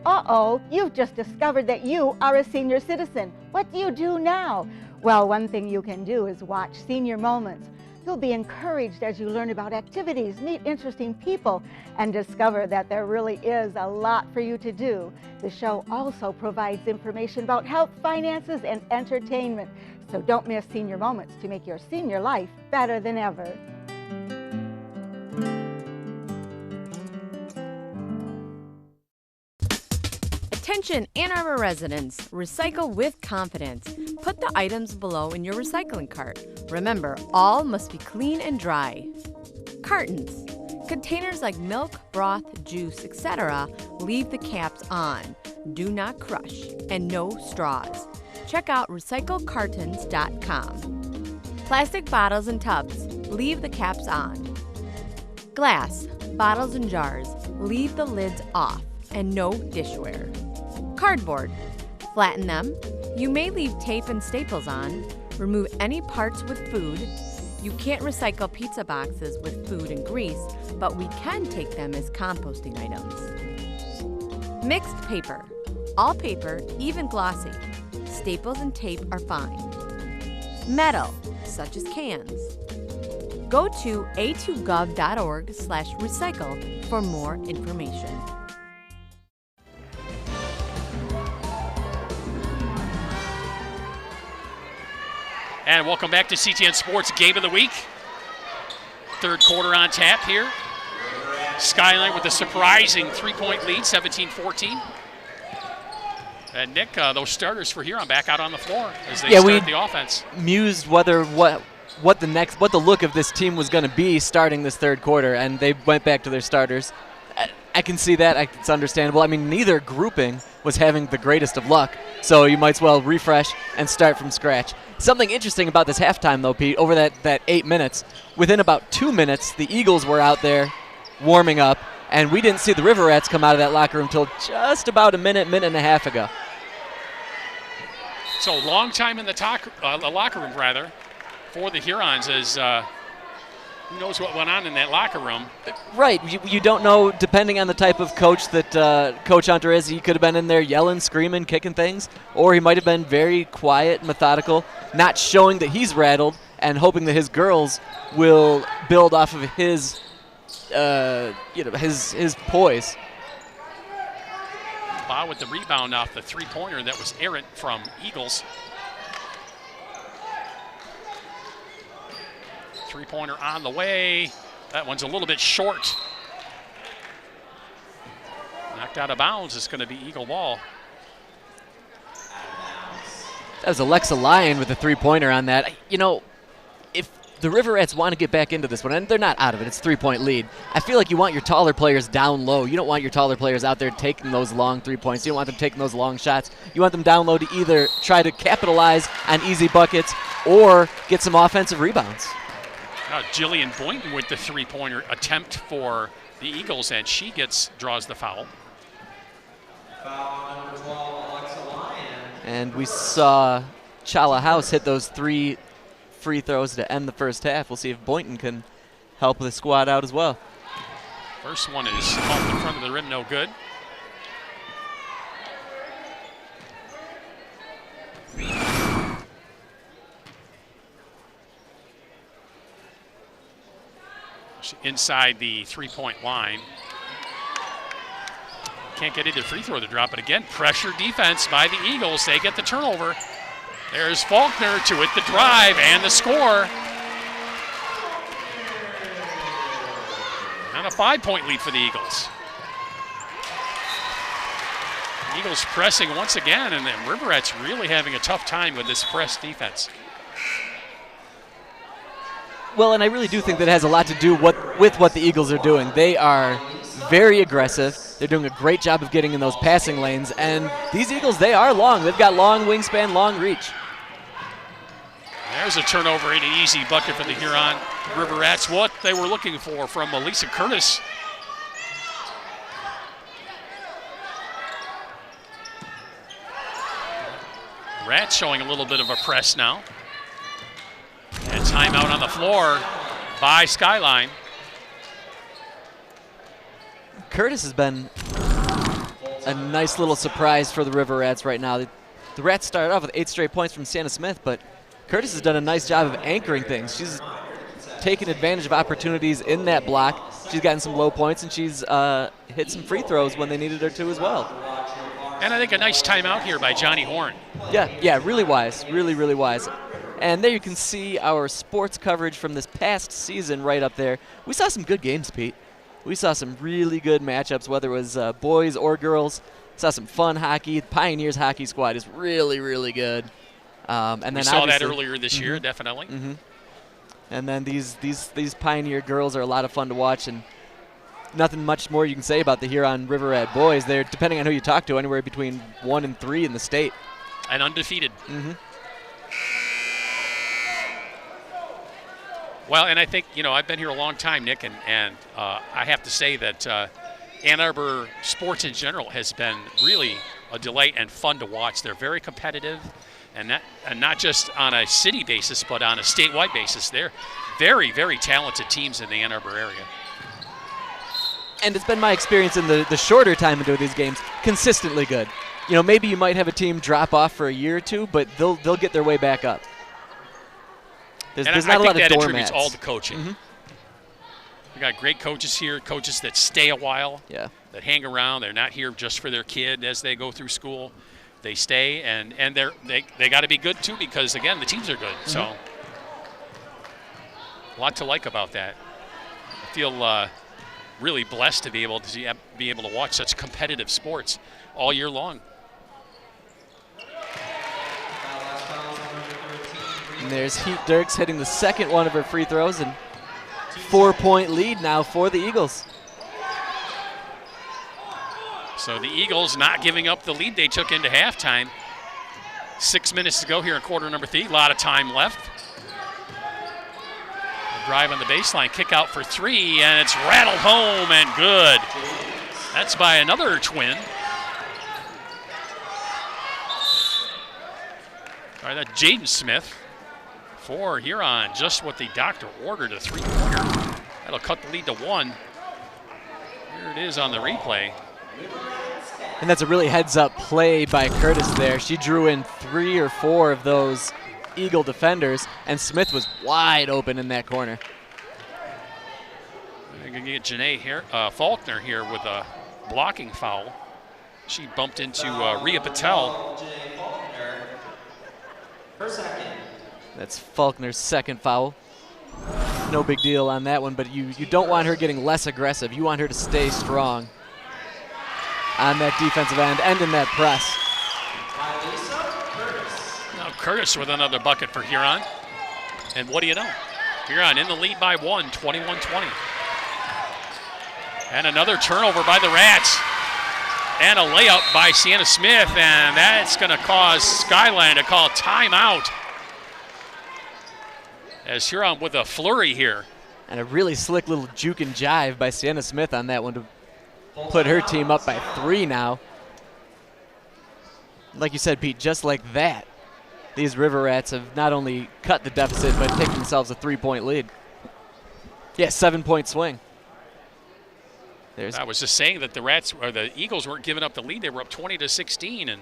Speaker 8: Uh-oh, you've just discovered that you are a senior citizen. What do you do now? Well, one thing you can do is watch Senior Moments. You'll be encouraged as you learn about activities, meet interesting people, and discover that there really is a lot for you to do. The show also provides information about health, finances, and entertainment. So don't miss Senior Moments to make your senior life better than ever.
Speaker 9: Attention Ann Arbor residents, recycle with confidence. Put the items below in your recycling cart. Remember, all must be clean and dry. Cartons. Containers like milk, broth, juice, etc. leave the caps on. Do not crush. And no straws. Check out recyclecartons.com. Plastic bottles and tubs. Leave the caps on. Glass. Bottles and jars. Leave the lids off. And no dishware. Cardboard. Flatten them. You may leave tape and staples on. Remove any parts with food. You can't recycle pizza boxes with food and grease, but we can take them as composting items. Mixed paper. All paper, even glossy. Staples and tape are fine. Metal, such as cans. Go to a2gov.org/recycle for more information.
Speaker 2: And welcome back to CTN Sports Game of the Week. Third quarter on tap here. Skyline with a surprising 3-point lead, 17-14. And Nick, those starters for Huron back out on the floor as they start the offense.
Speaker 1: Mused whether what the look of this team was going to be starting this third quarter, and they went back to their starters. I can see that. It's understandable. I mean, neither grouping was having the greatest of luck, so you might as well refresh and start from scratch. Something interesting about this halftime, though, Pete, over that 8 minutes, within about 2 minutes, the Eagles were out there warming up, and we didn't see the River Rats come out of that locker room until just about a minute and a half ago.
Speaker 2: So long time in the locker room, rather, for the Hurons as who knows what went on in that locker room.
Speaker 1: Right. You don't know, depending on the type of coach that Coach Hunter is. He could have been in there yelling, screaming, kicking things, or he might have been very quiet, methodical, not showing that he's rattled and hoping that his girls will build off of his poise.
Speaker 2: Ba with the rebound off the three-pointer that was errant from Eagles. Three-pointer on the way. That one's a little bit short. Knocked out of bounds. It's going to be Eagle ball.
Speaker 1: That was Alexa Lyon with the three-pointer on that. You know, if the River Rats want to get back into this one, and they're not out of it, it's a 3-point lead, I feel like you want your taller players down low. You don't want your taller players out there taking those long 3 points. You don't want them taking those long shots. You want them down low to either try to capitalize on easy buckets or get some offensive rebounds.
Speaker 2: Jillian Boynton with the three-pointer attempt for the Eagles, and she draws the foul.
Speaker 3: Foul number 12, Alexa Lyon.
Speaker 1: And we saw Chala House hit those 3 free throws to end the first half. We'll see if Boynton can help the squad out as well.
Speaker 2: First one is off the front of the rim, no good. Inside the three-point line. Can't get into free throw to drop it again. Pressure defense by the Eagles. They get the turnover. There's Faulkner to it, the drive, and the score. And a 5-point lead for the Eagles. Eagles pressing once again, and the River Rats really having a tough time with this press defense.
Speaker 1: Well, and I really do think that it has a lot to do with what the Eagles are doing. They are very aggressive. They're doing a great job of getting in those passing lanes. And these Eagles, they are long. They've got long wingspan, long reach.
Speaker 2: There's a turnover and an easy bucket for the Huron River Rats. What they were looking for from Melissa Curtis. Rats showing a little bit of a press now. And timeout on the floor by Skyline.
Speaker 1: Curtis has been a nice little surprise for the River Rats right now. The Rats started off with 8 straight points from Santa Smith, but Curtis has done a nice job of anchoring things. She's taken advantage of opportunities in that block. She's gotten some low points, and she's hit some free throws when they needed her to as well.
Speaker 2: And I think a nice timeout here by Johnny Horn.
Speaker 1: Yeah, really wise, really wise. And there you can see our sports coverage from this past season right up there. We saw some good games, Pete. We saw some really good matchups, whether it was boys or girls. Saw some fun hockey. The Pioneers hockey squad is really good. And then
Speaker 2: we saw that earlier this year, definitely.
Speaker 1: And then these Pioneer girls are a lot of fun to watch, and nothing much more you can say about the Huron River Rat boys. They're, depending on who you talk to, anywhere between 1 and 3 in the state.
Speaker 2: And undefeated. Well, and I think, I've been here a long time, Nick, and I have to say that Ann Arbor sports in general has been really a delight and fun to watch. They're very competitive. and not just on a city basis, but on a statewide basis. They're very, very talented teams in the Ann Arbor area.
Speaker 1: And it's been my experience in the shorter time into these games, consistently good. You know, maybe you might have a team drop off for a year or two, but they'll get their way back up. There's not a lot of doormats.
Speaker 2: I think that attributes all to coaching.
Speaker 1: Mm-hmm.
Speaker 2: We got great coaches here, coaches that stay a while,
Speaker 1: yeah, that
Speaker 2: hang around. They're not here just for their kid as they go through school. They stay, and they got to be good too, because again, the teams are good. Mm-hmm. So a lot to like about that. I feel really blessed to be able to watch such competitive sports all year long.
Speaker 1: And there's Heat Dirks hitting the second one of her free throws, and 4-point lead now for the Eagles.
Speaker 2: So the Eagles not giving up the lead they took into halftime. 6 minutes to go here in quarter number 3. A lot of time left. A drive on the baseline, kick out for 3, and it's rattled home and good. That's by another twin. All right, that's Jaden Smith for Huron. Just what the doctor ordered, a 3-pointer. That'll cut the lead to 1. Here it is on the replay.
Speaker 1: And that's a really heads-up play by Curtis there. She drew in 3 or 4 of those Eagle defenders, and Smith was wide open in that corner.
Speaker 2: We're going to get Janae Faulkner here with a blocking foul. She bumped into Rhea Patel.
Speaker 3: Her second.
Speaker 1: That's Faulkner's second foul. No big deal on that one, but you don't want her getting less aggressive. You want her to stay strong on that defensive end and in that press.
Speaker 2: Now Curtis with another bucket for Huron. And what do you know? Huron in the lead by 1, 21-20. And another turnover by the Rats. And a layup by Sienna Smith, and that's going to cause Skyline to call timeout. As Huron with a flurry here.
Speaker 1: And a really slick little juke and jive by Sienna Smith on that one to put her team up by 3 now. Like you said, Pete, just like that, these River Rats have not only cut the deficit, but taken themselves a 3-point lead. Yeah, 7-point swing.
Speaker 2: I was just saying that the Eagles weren't giving up the lead. They were up 20-16, and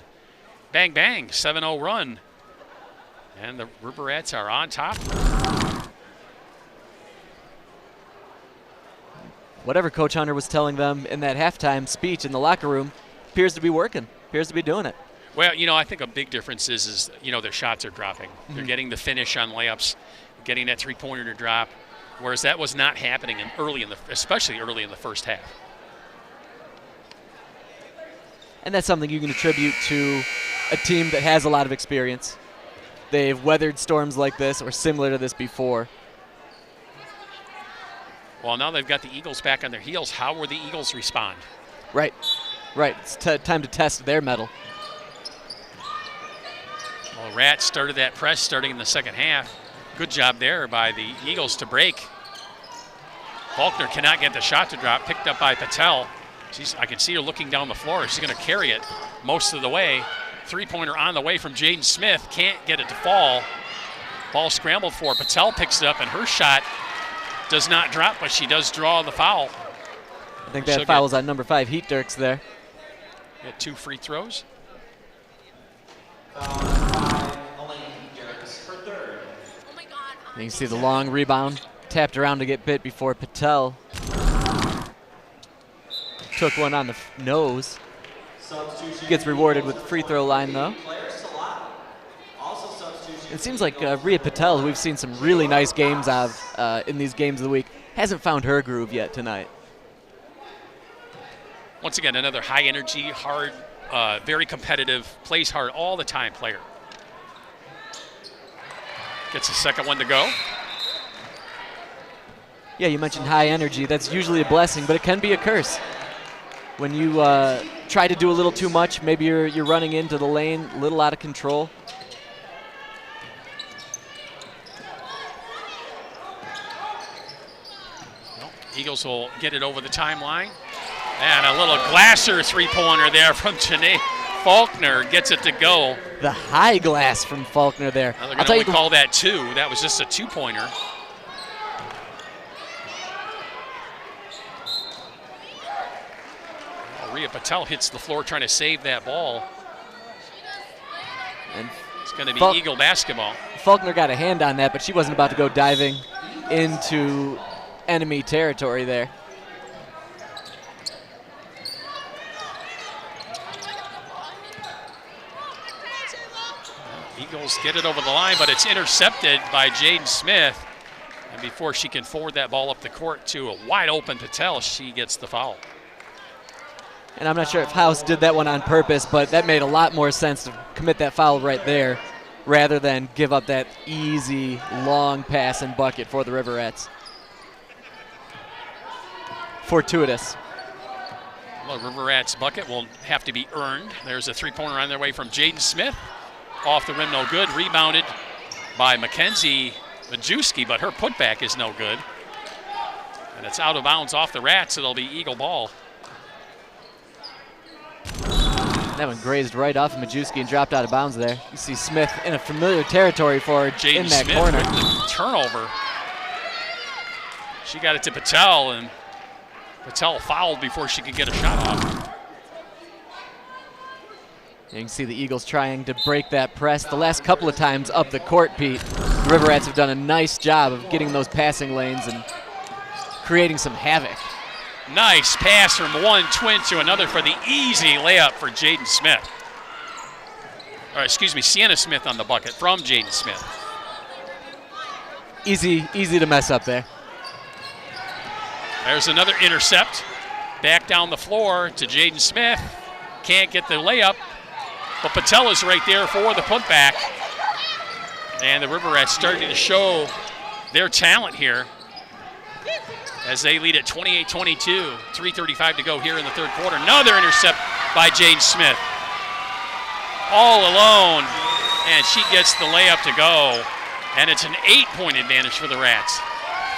Speaker 2: bang, bang, 7-0 run. And the River Rats are on top.
Speaker 1: Whatever Coach Hunter was telling them in that halftime speech in the locker room appears to be working, appears to be doing it.
Speaker 2: Well, you know, I think a big difference is their shots are dropping. Mm-hmm. They're getting the finish on layups, getting that 3-pointer to drop, whereas that was not happening especially early in the first half.
Speaker 1: And that's something you can attribute to a team that has a lot of experience. They've weathered storms like this or similar to this before.
Speaker 2: Well, now they've got the Eagles back on their heels. How will the Eagles respond?
Speaker 1: Right. It's time to test their mettle.
Speaker 2: Well, Rats started that press starting in the second half. Good job there by the Eagles to break. Faulkner cannot get the shot to drop, picked up by Patel. I can see her looking down the floor. She's going to carry it most of the way. 3-pointer on the way from Jaden Smith. Can't get it to fall. Ball scrambled for. Patel picks it up, and her shot does not drop, but she does draw the foul.
Speaker 1: I think that foul was on number 5, Heat Dirks there.
Speaker 2: Get 2 free throws.
Speaker 1: And you can see the long rebound, tapped around to get bit before Patel took one on the nose. Gets rewarded with the free throw line, though. It seems like Rhea Patel, who we've seen some really nice games of in these games of the week, hasn't found her groove yet tonight.
Speaker 2: Once again, another high-energy, hard, very competitive, plays hard all the time player. Gets a second one to go.
Speaker 1: Yeah, you mentioned high energy. That's usually a blessing, but it can be a curse. When you try to do a little too much, maybe you're running into the lane a little out of control.
Speaker 2: Well, Eagles will get it over the timeline. And a little Glasser 3-pointer there from Janae Faulkner gets it to go.
Speaker 1: The high glass from Faulkner there.
Speaker 2: Now they're going to only call that 2. That was just a 2-pointer. Rhea Patel hits the floor trying to save that ball.
Speaker 1: And
Speaker 2: it's going to be Eagle basketball.
Speaker 1: Faulkner got a hand on that, but she wasn't about to go diving into enemy territory there.
Speaker 2: Eagles get it over the line, but it's intercepted by Jaden Smith. And before she can forward that ball up the court to a wide open Patel, she gets the foul.
Speaker 1: And I'm not sure if House did that one on purpose, but that made a lot more sense to commit that foul right there rather than give up that easy, long pass and bucket for the River Rats. Fortuitous.
Speaker 2: Well, River Rats bucket will have to be earned. There's a 3-pointer on their way from Jaden Smith. Off the rim, no good. Rebounded by Mackenzie Majewski, but her putback is no good. And it's out of bounds off the Rats. It'll be Eagle ball.
Speaker 1: That one grazed right off of Majewski and dropped out of bounds there. You see Smith in a familiar territory for
Speaker 2: Jaden
Speaker 1: in that
Speaker 2: Smith
Speaker 1: corner.
Speaker 2: With the turnover. She got it to Patel, and Patel fouled before she could get a shot off.
Speaker 1: You can see the Eagles trying to break that press. The last couple of times up the court, Pete, the River Rats have done a nice job of getting those passing lanes and creating some havoc.
Speaker 2: Nice pass from one twin to another for the easy layup for Jaden Smith. Or excuse me, Sienna Smith on the bucket from Jaden Smith.
Speaker 1: Easy to mess up there.
Speaker 2: There's another intercept. Back down the floor to Jaden Smith. Can't get the layup, but Patel is right there for the putback. And the River Rats starting to show their talent here as they lead at 28-22. 3:35 to go here in the third quarter. Another intercept by Jaden Smith. All alone, and she gets the layup to go. And it's an 8-point advantage for the Rats.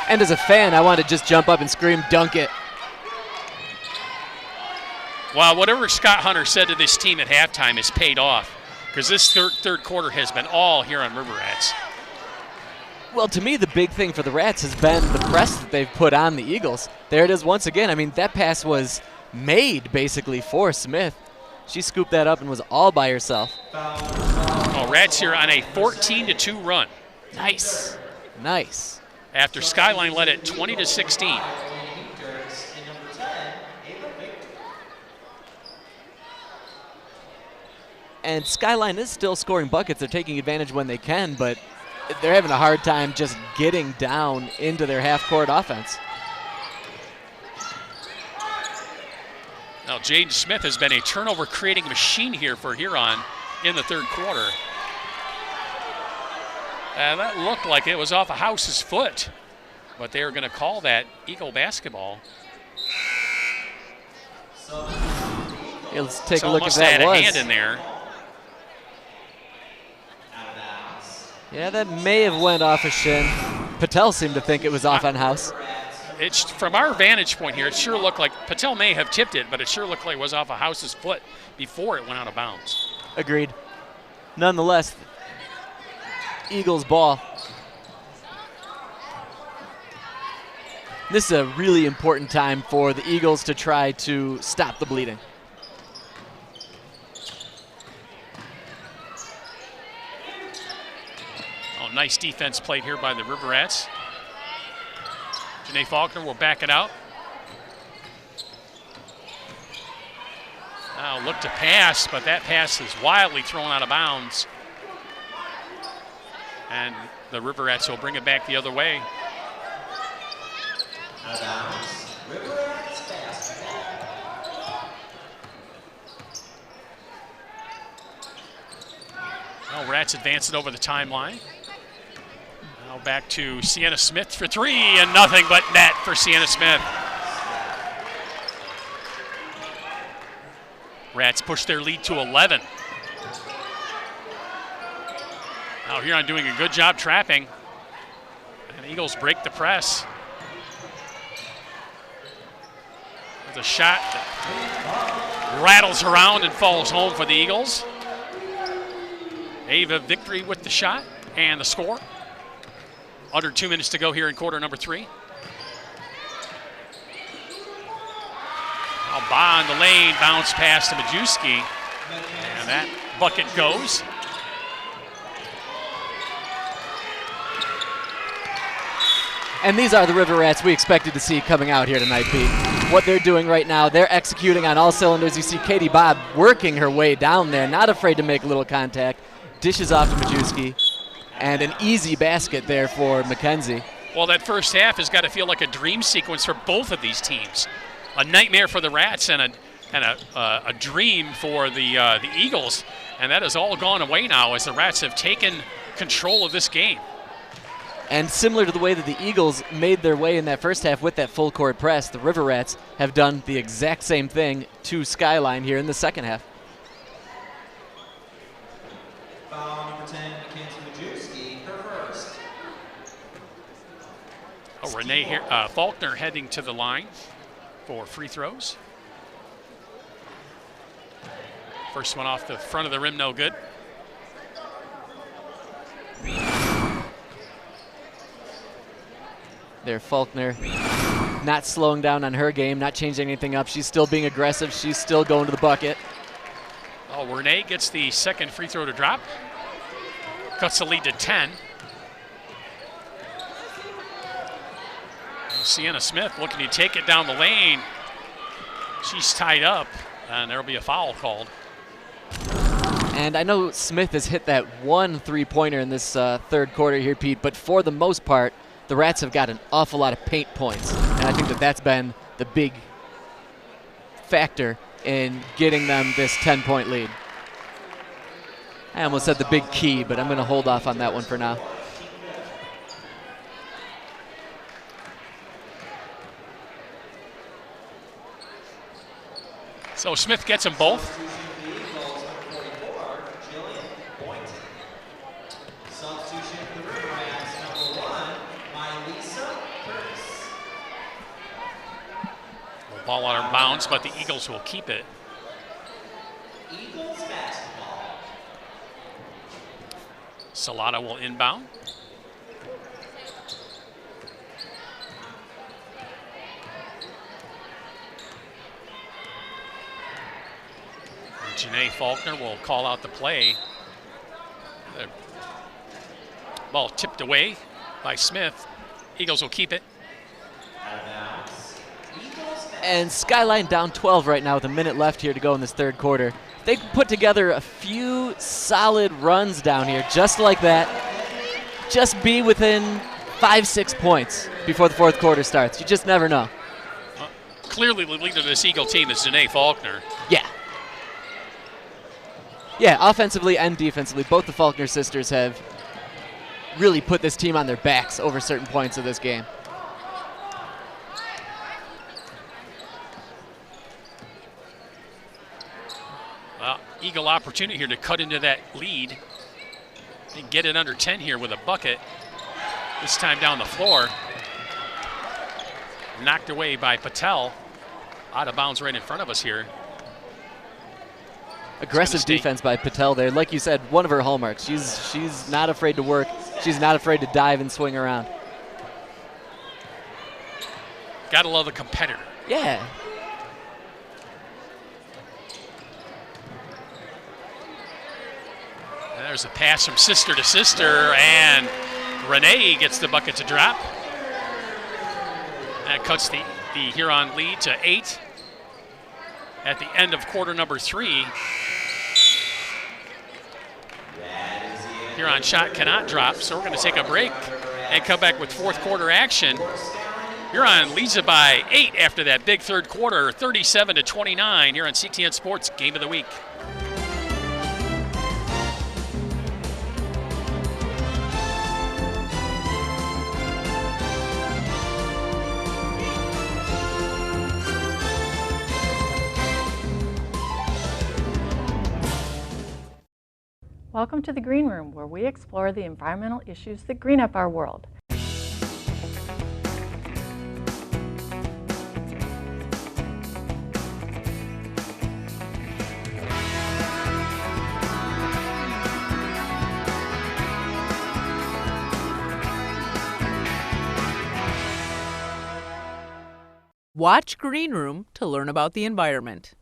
Speaker 1: And as a fan, I want to just jump up and scream, dunk it.
Speaker 2: Well, whatever Scott Hunter said to this team at halftime has paid off, because this third quarter has been all Huron River Rats.
Speaker 1: Well, to me, the big thing for the Rats has been the press that they've put on the Eagles. There it is once again. I mean, that pass was made basically for Smith. She scooped that up and was all by herself.
Speaker 2: Oh, Rats here on a 14-2 run.
Speaker 1: Nice.
Speaker 2: After Skyline led it 20-16.
Speaker 1: And Skyline is still scoring buckets. They're taking advantage when they can, but they're having a hard time just getting down into their half-court offense.
Speaker 2: Now, Jaden Smith has been a turnover-creating machine here for Huron in the third quarter. That looked like it was off of House's foot, but they are going to call that Eagle basketball.
Speaker 1: Yeah, let's take
Speaker 2: so
Speaker 1: a look
Speaker 2: must
Speaker 1: if that
Speaker 2: have
Speaker 1: was.
Speaker 2: A hand in there.
Speaker 1: Yeah, that may have went off a shin. Patel seemed to think it was off on House.
Speaker 2: It's from our vantage point here, it sure looked like Patel may have tipped it, but it sure looked like it was off of House's foot before it went out of bounds.
Speaker 1: Agreed. Nonetheless, Eagles ball. This is a really important time for the Eagles to try to stop the bleeding.
Speaker 2: Oh, nice defense played here by the River Rats. Janae Faulkner will back it out. Now look to pass, but that pass is wildly thrown out of bounds. And the River Rats will bring it back the other way.
Speaker 3: Out of bounds. River Rats basketball.
Speaker 2: Now Rats advance it over the timeline. Now back to Sienna Smith for three, and nothing but net for Sienna Smith. Rats push their lead to 11. Now Huron doing a good job trapping. And the Eagles break the press. There's a shot that rattles around and falls home for the Eagles. Ava victory with the shot and the score. Under 2 minutes to go here in quarter number 3. Now Ba in the lane, bounce pass to Majewski, and that bucket goes.
Speaker 1: And these are the River Rats we expected to see coming out here tonight, Pete. What they're doing right now, they're executing on all cylinders. You see Katie Bob working her way down there, not afraid to make a little contact. Dishes off to Majewski, and an easy basket there for Mackenzie.
Speaker 2: Well, that first half has got to feel like a dream sequence for both of these teams. A nightmare for the Rats and a dream for the Eagles, and that has all gone away now as the Rats have taken control of this game.
Speaker 1: And similar to the way that the Eagles made their way in that first half with that full court press, the River Rats have done the exact same thing to Skyline here in the second half.
Speaker 3: Foul number 10, Mackenzie Majewski, her first.
Speaker 2: Oh, Renee here, Faulkner heading to the line for free throws. First one off the front of the rim, no good.
Speaker 1: There, Faulkner not slowing down on her game, not changing anything up. She's still being aggressive. She's still going to the bucket.
Speaker 2: Oh, Renee gets the second free throw to drop. Cuts the lead to 10. Sienna Smith looking to take it down the lane. She's tied up, and there'll be a foul called.
Speaker 1: And I know Smith has hit that one three-pointer in this third quarter here, Pete, but for the most part, the Rats have got an awful lot of paint points. And I think that that's been the big factor in getting them this 10-point lead. I almost said the big key, but I'm going to hold off on that one for now.
Speaker 2: So Smith gets them both. Ball out of bounds, but the Eagles will keep it.
Speaker 3: Eagles basketball.
Speaker 2: Salata will inbound. And Janae Faulkner will call out the play. The ball tipped away by Smith. Eagles will keep it.
Speaker 1: And Skyline down 12 right now with a minute left here to go in this third quarter. They can put together a few solid runs down here, just like that. Just be within 5-6 points before the fourth quarter starts. You just never know.
Speaker 2: Clearly the leader of this Eagle team is Janae Faulkner.
Speaker 1: Yeah. Yeah, offensively and defensively, both the Faulkner sisters have really put this team on their backs over certain points of this game.
Speaker 2: Well, Eagle opportunity here to cut into that lead and get it under 10 here with a bucket. This time down the floor. Knocked away by Patel. Out of bounds right in front of us here.
Speaker 1: Aggressive defense by Patel there. Like you said, one of her hallmarks. She's not afraid to work. She's not afraid to dive and swing around.
Speaker 2: Gotta love a competitor.
Speaker 1: Yeah.
Speaker 2: There's a pass from sister to sister, and Renee gets the bucket to drop. That cuts the Huron lead to 8 at the end of quarter number 3. Huron shot cannot drop, so we're going to take a break and come back with fourth quarter action. Huron leads it by 8 after that big third quarter, 37-29 here on CTN Sports Game of the Week.
Speaker 10: Welcome to the Green Room, where we explore the environmental issues that green up our world.
Speaker 11: Watch Green Room to learn about the environment.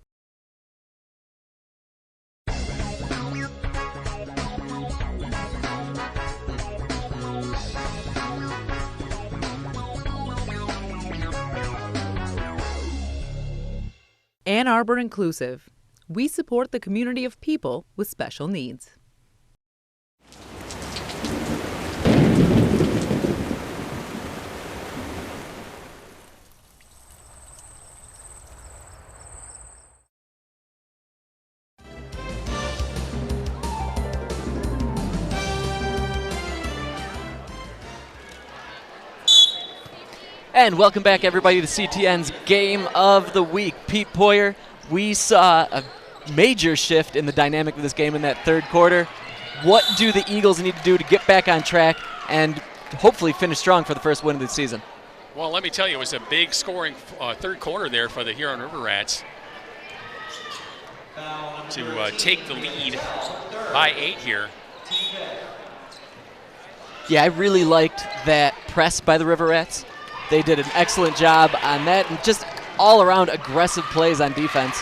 Speaker 11: Ann Arbor Inclusive. We support the community of people with special needs.
Speaker 1: And welcome back, everybody, to CTN's Game of the Week. Pete Poyer, we saw a major shift in the dynamic of this game in that third quarter. What do the Eagles need to do to get back on track and hopefully finish strong for the first win of the season?
Speaker 2: Well, let me tell you, it was a big scoring third quarter there for the Huron River Rats to take the lead by 8 here.
Speaker 1: Yeah, I really liked that press by the River Rats. They did an excellent job on that, and just all-around aggressive plays on defense.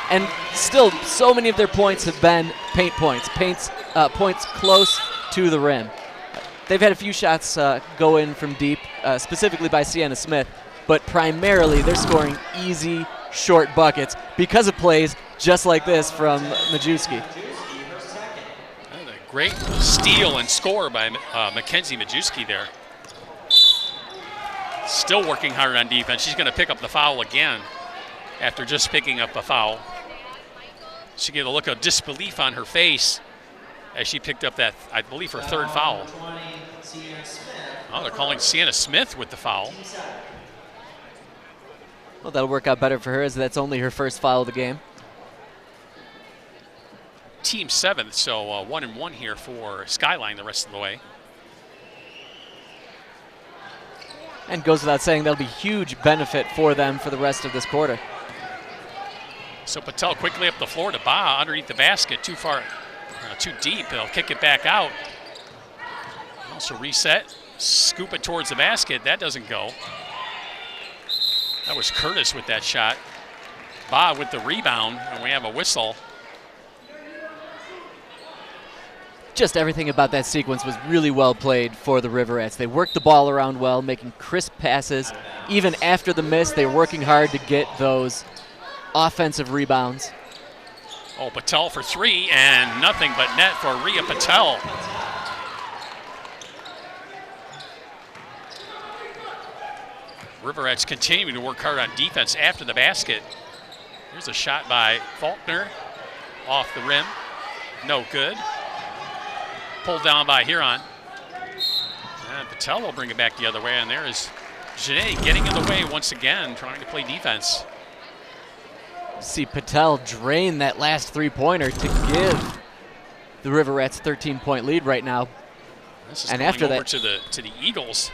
Speaker 1: And still, so many of their points have been paint points, points close to the rim. They've had a few shots go in from deep, specifically by Sienna Smith, but primarily they're scoring easy, short buckets because of plays just like this from Majewski.
Speaker 2: A great steal and score by Mackenzie Majewski there. Still working hard on defense. She's going to pick up the foul again after just picking up a foul. She gave a look of disbelief on her face as she picked up that, I believe, her third foul. Oh, they're calling Sienna Smith with the foul.
Speaker 1: Well, that'll work out better for her as that's only her first foul of the game.
Speaker 2: Team 7th, so 1-1 here for Skyline the rest of the way.
Speaker 1: And goes without saying that'll be huge benefit for them for the rest of this quarter.
Speaker 2: So Patel quickly up the floor to Ba underneath the basket, too far, too deep. They'll kick it back out. Also reset, scoop it towards the basket. That doesn't go. That was Curtis with that shot. Ba with the rebound, and we have a whistle.
Speaker 1: Just everything about that sequence was really well played for the Riverettes. They worked the ball around well, making crisp passes. Even after the miss, they were working hard to get those offensive rebounds.
Speaker 2: Oh, Patel for 3, and nothing but net for Rhea Patel. Riverettes continuing to work hard on defense after the basket. Here's a shot by Faulkner off the rim. No good. Pulled down by Huron. And Patel will bring it back the other way, and there is Janae getting in the way once again, trying to play defense.
Speaker 1: See Patel drain that last three-pointer to give the Riverettes 13-point lead right now.
Speaker 2: This is
Speaker 1: and
Speaker 2: going
Speaker 1: after
Speaker 2: over
Speaker 1: that,
Speaker 2: to the Eagles.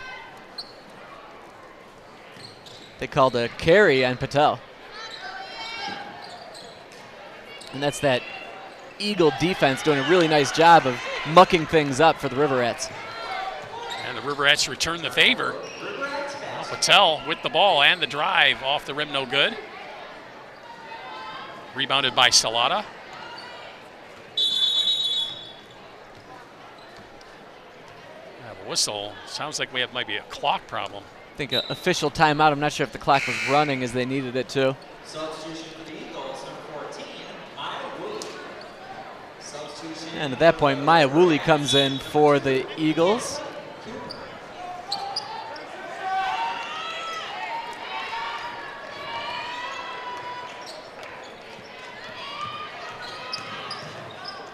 Speaker 1: They called a carry on Patel. And that's that Eagle defense doing a really nice job of mucking things up for the Riverettes.
Speaker 2: And the Riverettes return the favor. Well, Patel with the ball and the drive off the rim, no good. Rebounded by Salata. Have a whistle. Sounds like we have maybe a clock problem.
Speaker 1: I think an official timeout. I'm not sure if the clock was running as they needed it to.
Speaker 3: Substitution for the Eagles, number 14, Maya Woolley. Substitution.
Speaker 1: And at that point, Maya Woolley comes in for the Eagles.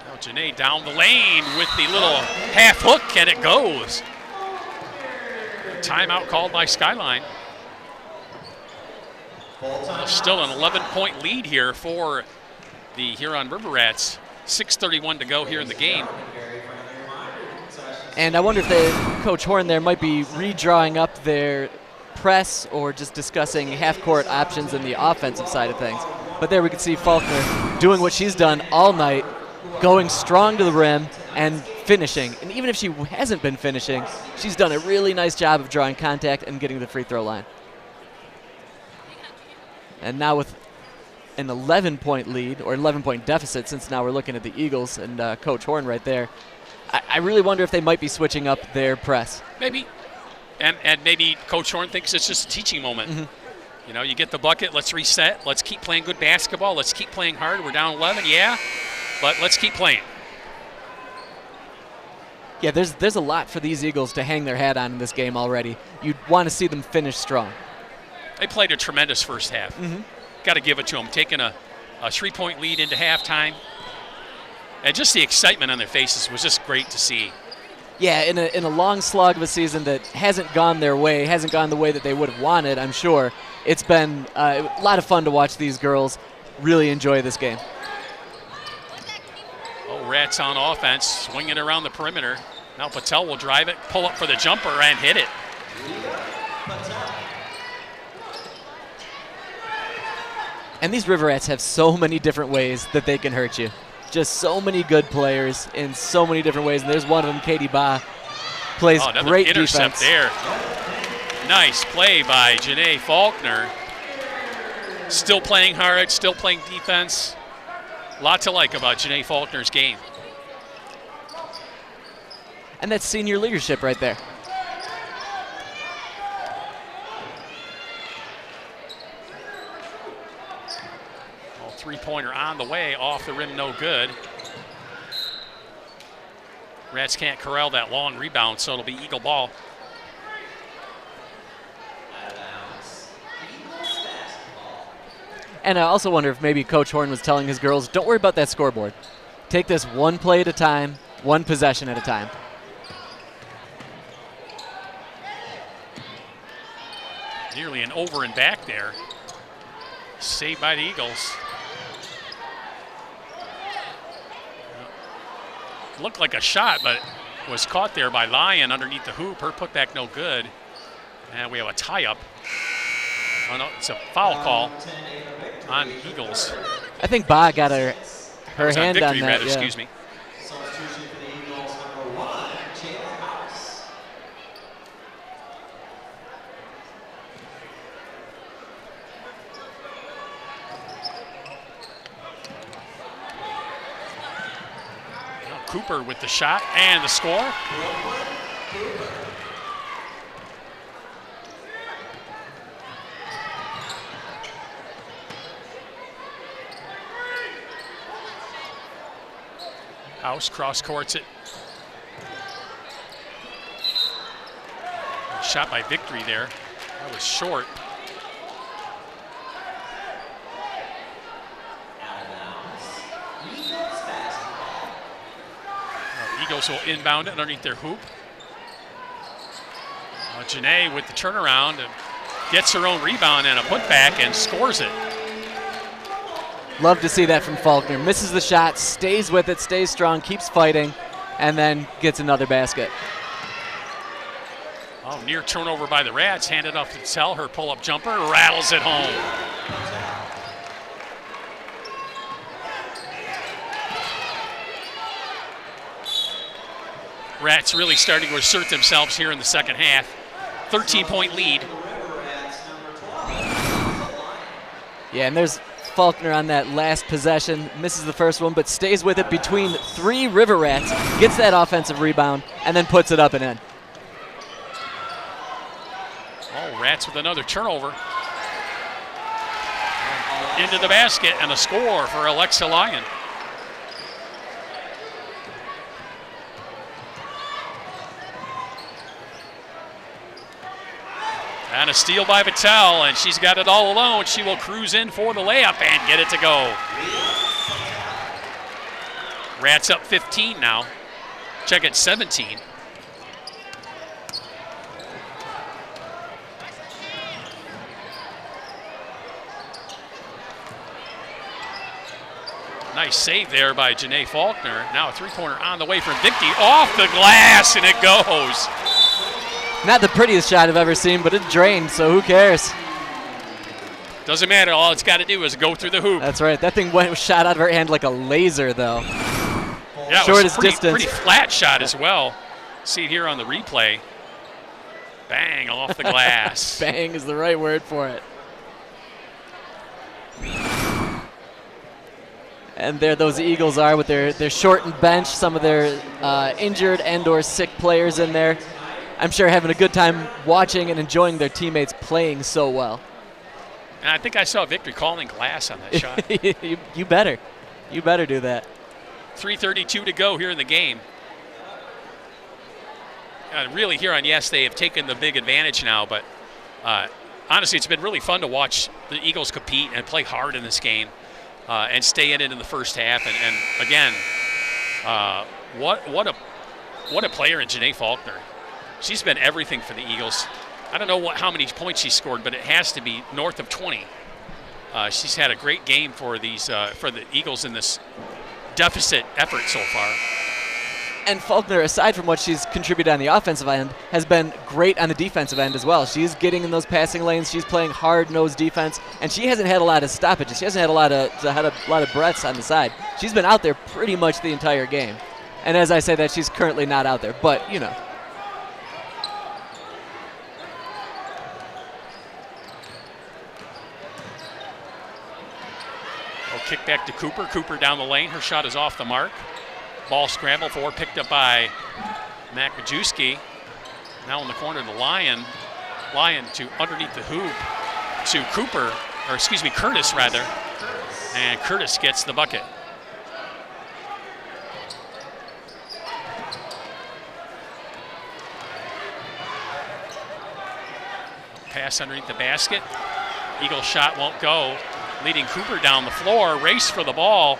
Speaker 2: Now Janae down the lane with the little half hook, and it goes. Timeout called by Skyline. Still an 11-point lead here for the Huron River Rats. 6:31 to go here in the game.
Speaker 1: And I wonder if Coach Horn there might be redrawing up their press or just discussing half-court options in the offensive side of things. But there we can see Faulkner doing what she's done all night, going strong to the rim and finishing. And even if she hasn't been finishing, she's done a really nice job of drawing contact and getting to the free throw line. And now with an 11-point lead, or 11-point deficit, since now we're looking at the Eagles and Coach Horn right there, I really wonder if they might be switching up their press.
Speaker 2: Maybe. And maybe Coach Horn thinks it's just a teaching moment.
Speaker 1: Mm-hmm.
Speaker 2: You know, you get the bucket, let's reset, let's keep playing good basketball, let's keep playing hard. We're down 11, yeah, but let's keep playing.
Speaker 1: Yeah, there's a lot for these Eagles to hang their hat on in this game already. You'd want to see them finish strong.
Speaker 2: They played a tremendous first half.
Speaker 1: Mm-hmm.
Speaker 2: Got to give it to them, taking a 3-point lead into halftime. And just the excitement on their faces was just great to see.
Speaker 1: Yeah, in a long slog of a season that hasn't gone their way, hasn't gone the way that they would have wanted, I'm sure, it's been a lot of fun to watch these girls really enjoy this game.
Speaker 2: Oh, Rats on offense, swinging around the perimeter. Now Patel will drive it, pull up for the jumper, and hit it.
Speaker 1: And these River Rats have so many different ways that they can hurt you. Just so many good players in so many different ways. And there's one of them, Katie Ba, plays great
Speaker 2: intercept
Speaker 1: defense.
Speaker 2: There. Nice play by Janae Faulkner. Still playing hard, still playing defense. A lot to like about Janae Faulkner's game.
Speaker 1: And that's senior leadership right there.
Speaker 2: Three-pointer on the way, off the rim, no good. Rats can't corral that long rebound, so it'll be Eagle ball.
Speaker 1: And I also wonder if maybe Coach Horn was telling his girls, don't worry about that scoreboard. Take this one play at a time, one possession at a time.
Speaker 2: Nearly an over and back there. Saved by the Eagles. Looked like a shot, but was caught there by Lyon underneath the hoop. Her putback no good. And we have a tie-up. Oh, no, it's a foul call on Eagles.
Speaker 1: I think Ba got her hand on that.
Speaker 2: Rather, excuse me. Cooper with the shot and the score. House cross courts it. Shot by Victory there. That was short. Eagles will inbound it underneath their hoop. Janae with the turnaround gets her own rebound and a putback and scores it.
Speaker 1: Love to see that from Faulkner. Misses the shot, stays with it, stays strong, keeps fighting, and then gets another basket.
Speaker 2: Oh, near turnover by the Rats. Handed off to Tell. Her pull-up jumper rattles it home. Rats really starting to assert themselves here in the second half. 13-point lead.
Speaker 1: Yeah, and there's Faulkner on that last possession. Misses the first one, but stays with it between 3 River Rats. Gets that offensive rebound, and then puts it up and in.
Speaker 2: Oh, Rats with another turnover. Into the basket, and a score for Alexa Lyon. And a steal by Patel, and she's got it all alone. She will cruise in for the layup and get it to go. Rats up 15 now. Check at 17. Nice save there by Janae Faulkner. Now a three-pointer on the way from Victory. Off the glass, and it goes.
Speaker 1: Not the prettiest shot I've ever seen, but it drained, so who cares?
Speaker 2: Doesn't matter. All it's got to do is go through the hoop.
Speaker 1: That's right. That thing shot out of her hand like a laser, though.
Speaker 2: Yeah,
Speaker 1: shortest distance.
Speaker 2: Pretty flat shot as well. See it here on the replay. Bang, off the glass.
Speaker 1: Bang is the right word for it. And there those Eagles are with their shortened bench, some of their injured and or sick players in there. I'm sure having a good time watching and enjoying their teammates playing so well.
Speaker 2: And I think I saw Victory calling glass on that shot.
Speaker 1: You better. You better do that.
Speaker 2: 3:32 to go here in the game. Really, Huron, yes, they have taken the big advantage now, but honestly, it's been really fun to watch the Eagles compete and play hard in this game and stay in it in the first half. And again, what a player in Janae Faulkner. She's been everything for the Eagles. I don't know how many points she scored, but it has to be north of 20. She's had a great game for the Eagles in this deficit effort so far.
Speaker 1: And Faulkner, aside from what she's contributed on the offensive end, has been great on the defensive end as well. She's getting in those passing lanes. She's playing hard-nosed defense, and she hasn't had a lot of stoppages. She hasn't had a lot of breaths on the side. She's been out there pretty much the entire game. And as I say that, she's currently not out there, but you know.
Speaker 2: Kick back to Cooper. Cooper down the lane. Her shot is off the mark. Ball scramble for, picked up by Mac Majewski. Now in the corner, the Lion to underneath the hoop to Cooper, or excuse me, Curtis rather. And Curtis gets the bucket. Pass underneath the basket. Eagle shot won't go. Leading Cooper down the floor, race for the ball.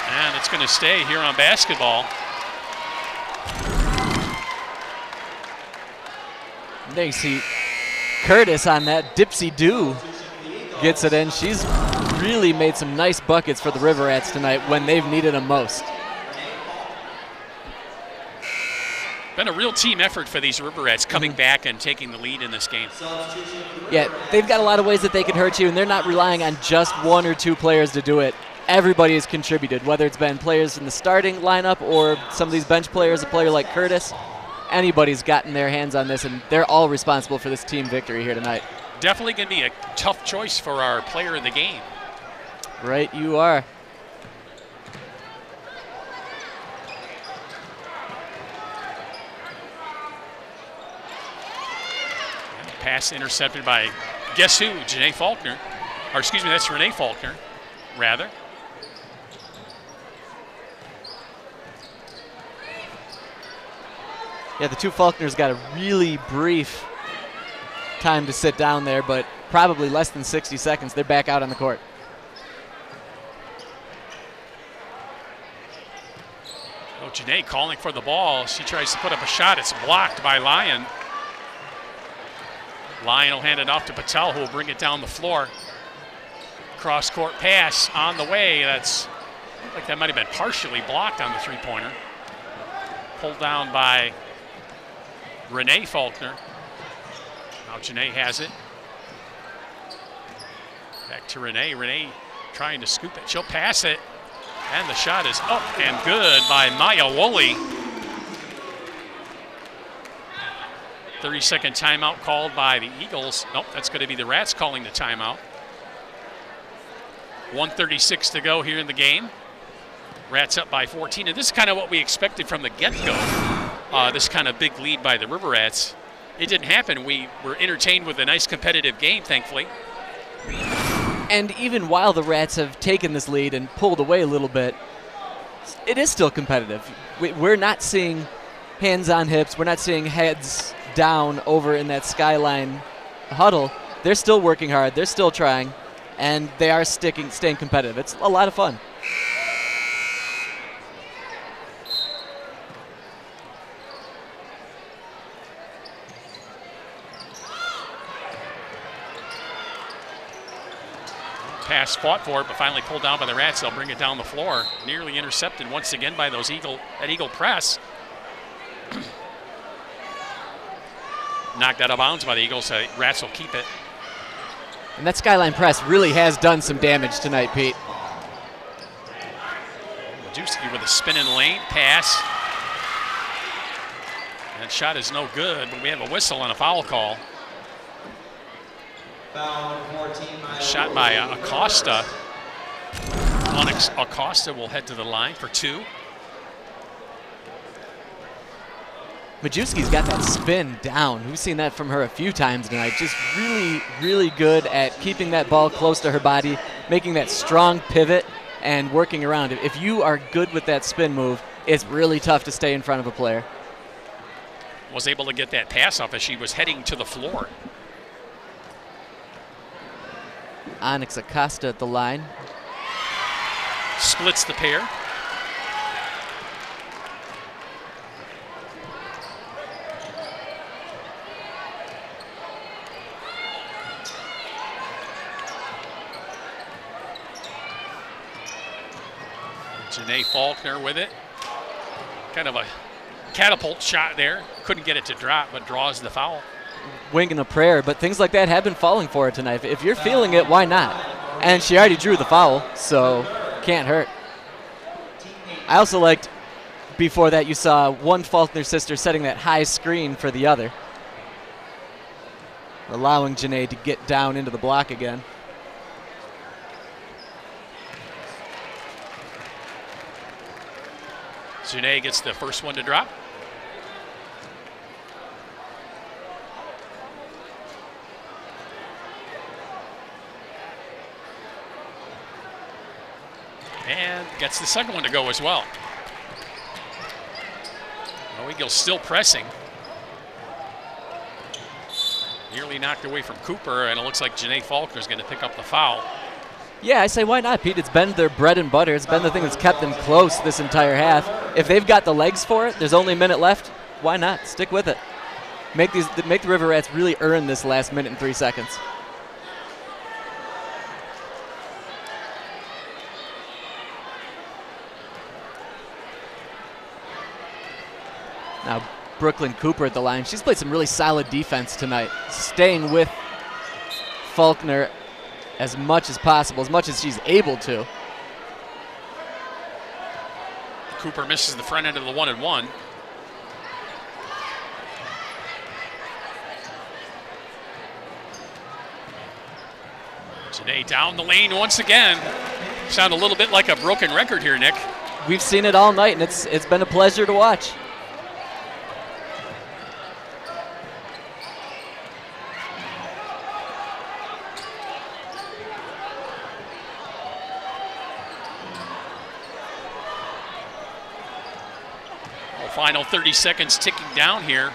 Speaker 2: And it's going to stay here on basketball.
Speaker 1: There you see Curtis on that dipsy-do gets it in. She's really made some nice buckets for the River Rats tonight when they've needed them most.
Speaker 2: Been a real team effort for these River Rats coming back and taking the lead in this game.
Speaker 1: Yeah, they've got a lot of ways that they can hurt you, and they're not relying on just one or two players to do it. Everybody has contributed, whether it's been players in the starting lineup or some of these bench players, a player like Curtis. Anybody's gotten their hands on this, and they're all responsible for this team victory here tonight.
Speaker 2: Definitely going to be a tough choice for our player in the game.
Speaker 1: Right, you are.
Speaker 2: Pass intercepted by, guess who? Janae Faulkner. Or excuse me, that's Renee Faulkner, rather.
Speaker 1: Yeah, the two Faulkners got a really brief time to sit down there, but probably less than 60 seconds. They're back out on the court.
Speaker 2: Oh, Janae calling for the ball. She tries to put up a shot. It's blocked by Lyon. Lyon will hand it off to Patel, who will bring it down the floor. Cross-court pass on the way. That's like that might have been partially blocked on the three-pointer. Pulled down by Renee Faulkner. Now Janae has it. Back to Renee. Renee trying to scoop it. She'll pass it. And the shot is up and good by Maya Woolley. 30-second timeout called by the Eagles. Nope, that's going to be the Rats calling the timeout. 1:36 to go here in the game. Rats up by 14, and this is kind of what we expected from the get-go. This kind of big lead by the River Rats. It didn't happen. We were entertained with a nice competitive game, thankfully.
Speaker 1: And even while the Rats have taken this lead and pulled away a little bit, it is still competitive. We're not seeing hands on hips. We're not seeing heads down over in that Skyline huddle. They're still working hard. They're still trying, and they are staying competitive. It's a lot of fun.
Speaker 2: Pass fought for it, but finally pulled down by the Rats. They'll bring it down the floor. Nearly intercepted once again by those Eagle press. Knocked out of bounds by the Eagles. Rats will keep it.
Speaker 1: And that Skyline press really has done some damage tonight, Pete.
Speaker 2: Majewski with a spin in lane, pass. That shot is no good, but we have a whistle and a foul call.
Speaker 3: Foul 14 by
Speaker 2: Shot by Acosta. Onyx Acosta will head to the line for 2.
Speaker 1: Majewski's got that spin down. We've seen that from her a few times tonight. Just really, really good at keeping that ball close to her body, making that strong pivot and working around it. If you are good with that spin move, it's really tough to stay in front of a player.
Speaker 2: Was able to get that pass off as she was heading to the floor.
Speaker 1: Onyx Acosta at the line.
Speaker 2: Splits the pair. Janae Faulkner with it. Kind of a catapult shot there. Couldn't get it to drop, but draws the foul.
Speaker 1: Winging a prayer, but things like that have been falling for her tonight. If you're feeling it, why not? And she already drew the foul, so can't hurt. I also liked, before that, you saw one Faulkner sister setting that high screen for the other, allowing Janae to get down into the block again.
Speaker 2: Janae gets the first one to drop. And gets the second one to go as well. Eagles still pressing. Nearly knocked away from Cooper, and it looks like Janae Faulkner is going to pick up the foul.
Speaker 1: Yeah, I say why not, Pete? It's been their bread and butter. It's been the thing that's kept them close this entire half. If they've got the legs for it, there's only a minute left, why not? Stick with it. Make the River Rats really earn this last minute and 3 seconds. Now, Brooklyn Cooper at the line. She's played some really solid defense tonight, staying with Faulkner as much as possible, as much as she's able to.
Speaker 2: Cooper misses the front end of the 1-and-1. Janae down the lane once again. Sound a little bit like a broken record here, Nick.
Speaker 1: We've seen it all night, and it's been a pleasure to watch.
Speaker 2: Final 30 seconds ticking down here.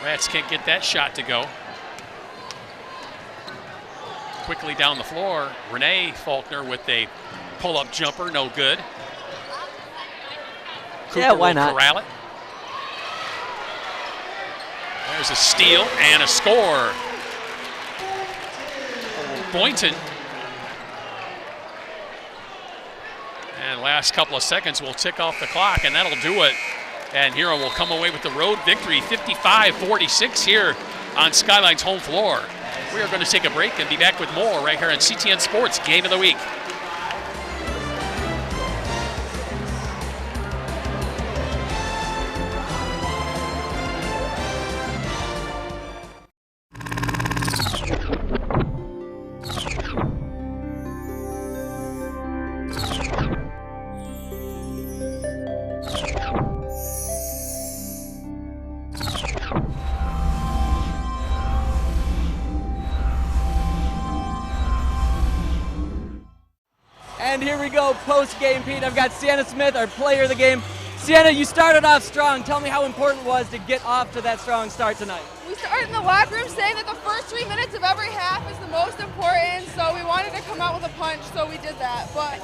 Speaker 2: Rats can't get that shot to go. Quickly down the floor, Renee Faulkner with a pull-up jumper, no good. Cooper
Speaker 1: yeah, why not?
Speaker 2: Corral it. There's a steal and a score. Boynton. And last couple of seconds will tick off the clock, and that'll do it. And Huron will come away with the road victory, 55-46 here on Skyline's home floor. We are going to take a break and be back with more right here on CTN Sports Game of the Week.
Speaker 1: And here we go, post-game, Pete. I've got Sienna Smith, our player of the game. Sienna, you started off strong. Tell me how important it was to get off to that strong start tonight.
Speaker 12: We started in the locker room saying that the first 3 minutes of every half is the most important, so we wanted to come out with a punch, so we did that. But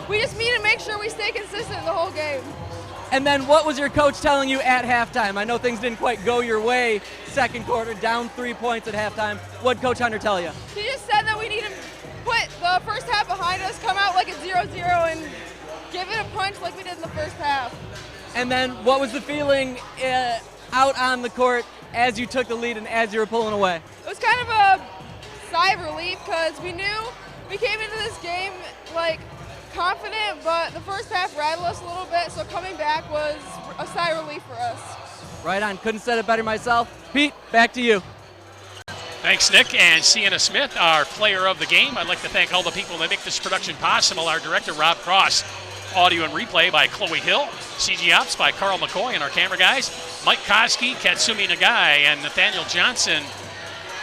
Speaker 12: we just need to make sure we stay consistent the whole game.
Speaker 1: And then what was your coach telling you at halftime? I know things didn't quite go your way second quarter, down 3 points at halftime. What did Coach Hunter tell you?
Speaker 12: He just said that we need to put the first half behind us, come out like a 0-0, and give it a punch like we did in the first half.
Speaker 1: And then what was the feeling out on the court as you took the lead and as you were pulling away?
Speaker 12: It was kind of a sigh of relief because we knew we came into this game like confident, but the first half rattled us a little bit, so coming back was a sigh of relief for us.
Speaker 1: Right on. Couldn't have said it better myself. Pete, back to you.
Speaker 2: Thanks, Nick. And Sienna Smith, our player of the game. I'd like to thank all the people that make this production possible. Our director, Rob Cross. Audio and replay by Chloe Hill. CG Ops by Carl McCoy and our camera guys. Mike Koski, Katsumi Nagai, and Nathaniel Johnson.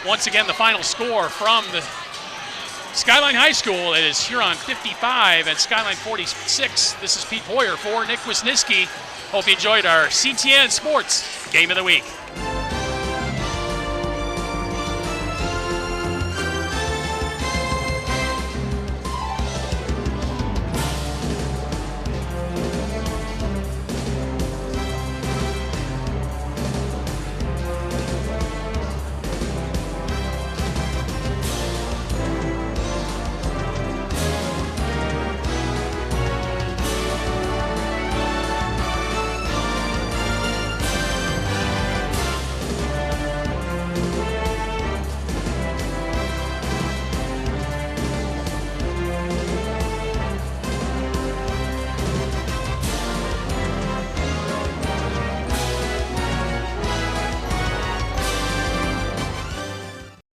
Speaker 2: Once again, the final score from the Skyline High School. It is Huron 55 and Skyline 46. This is Pete Poyer for Nick Wisniewski. Hope you enjoyed our CTN Sports Game of the Week.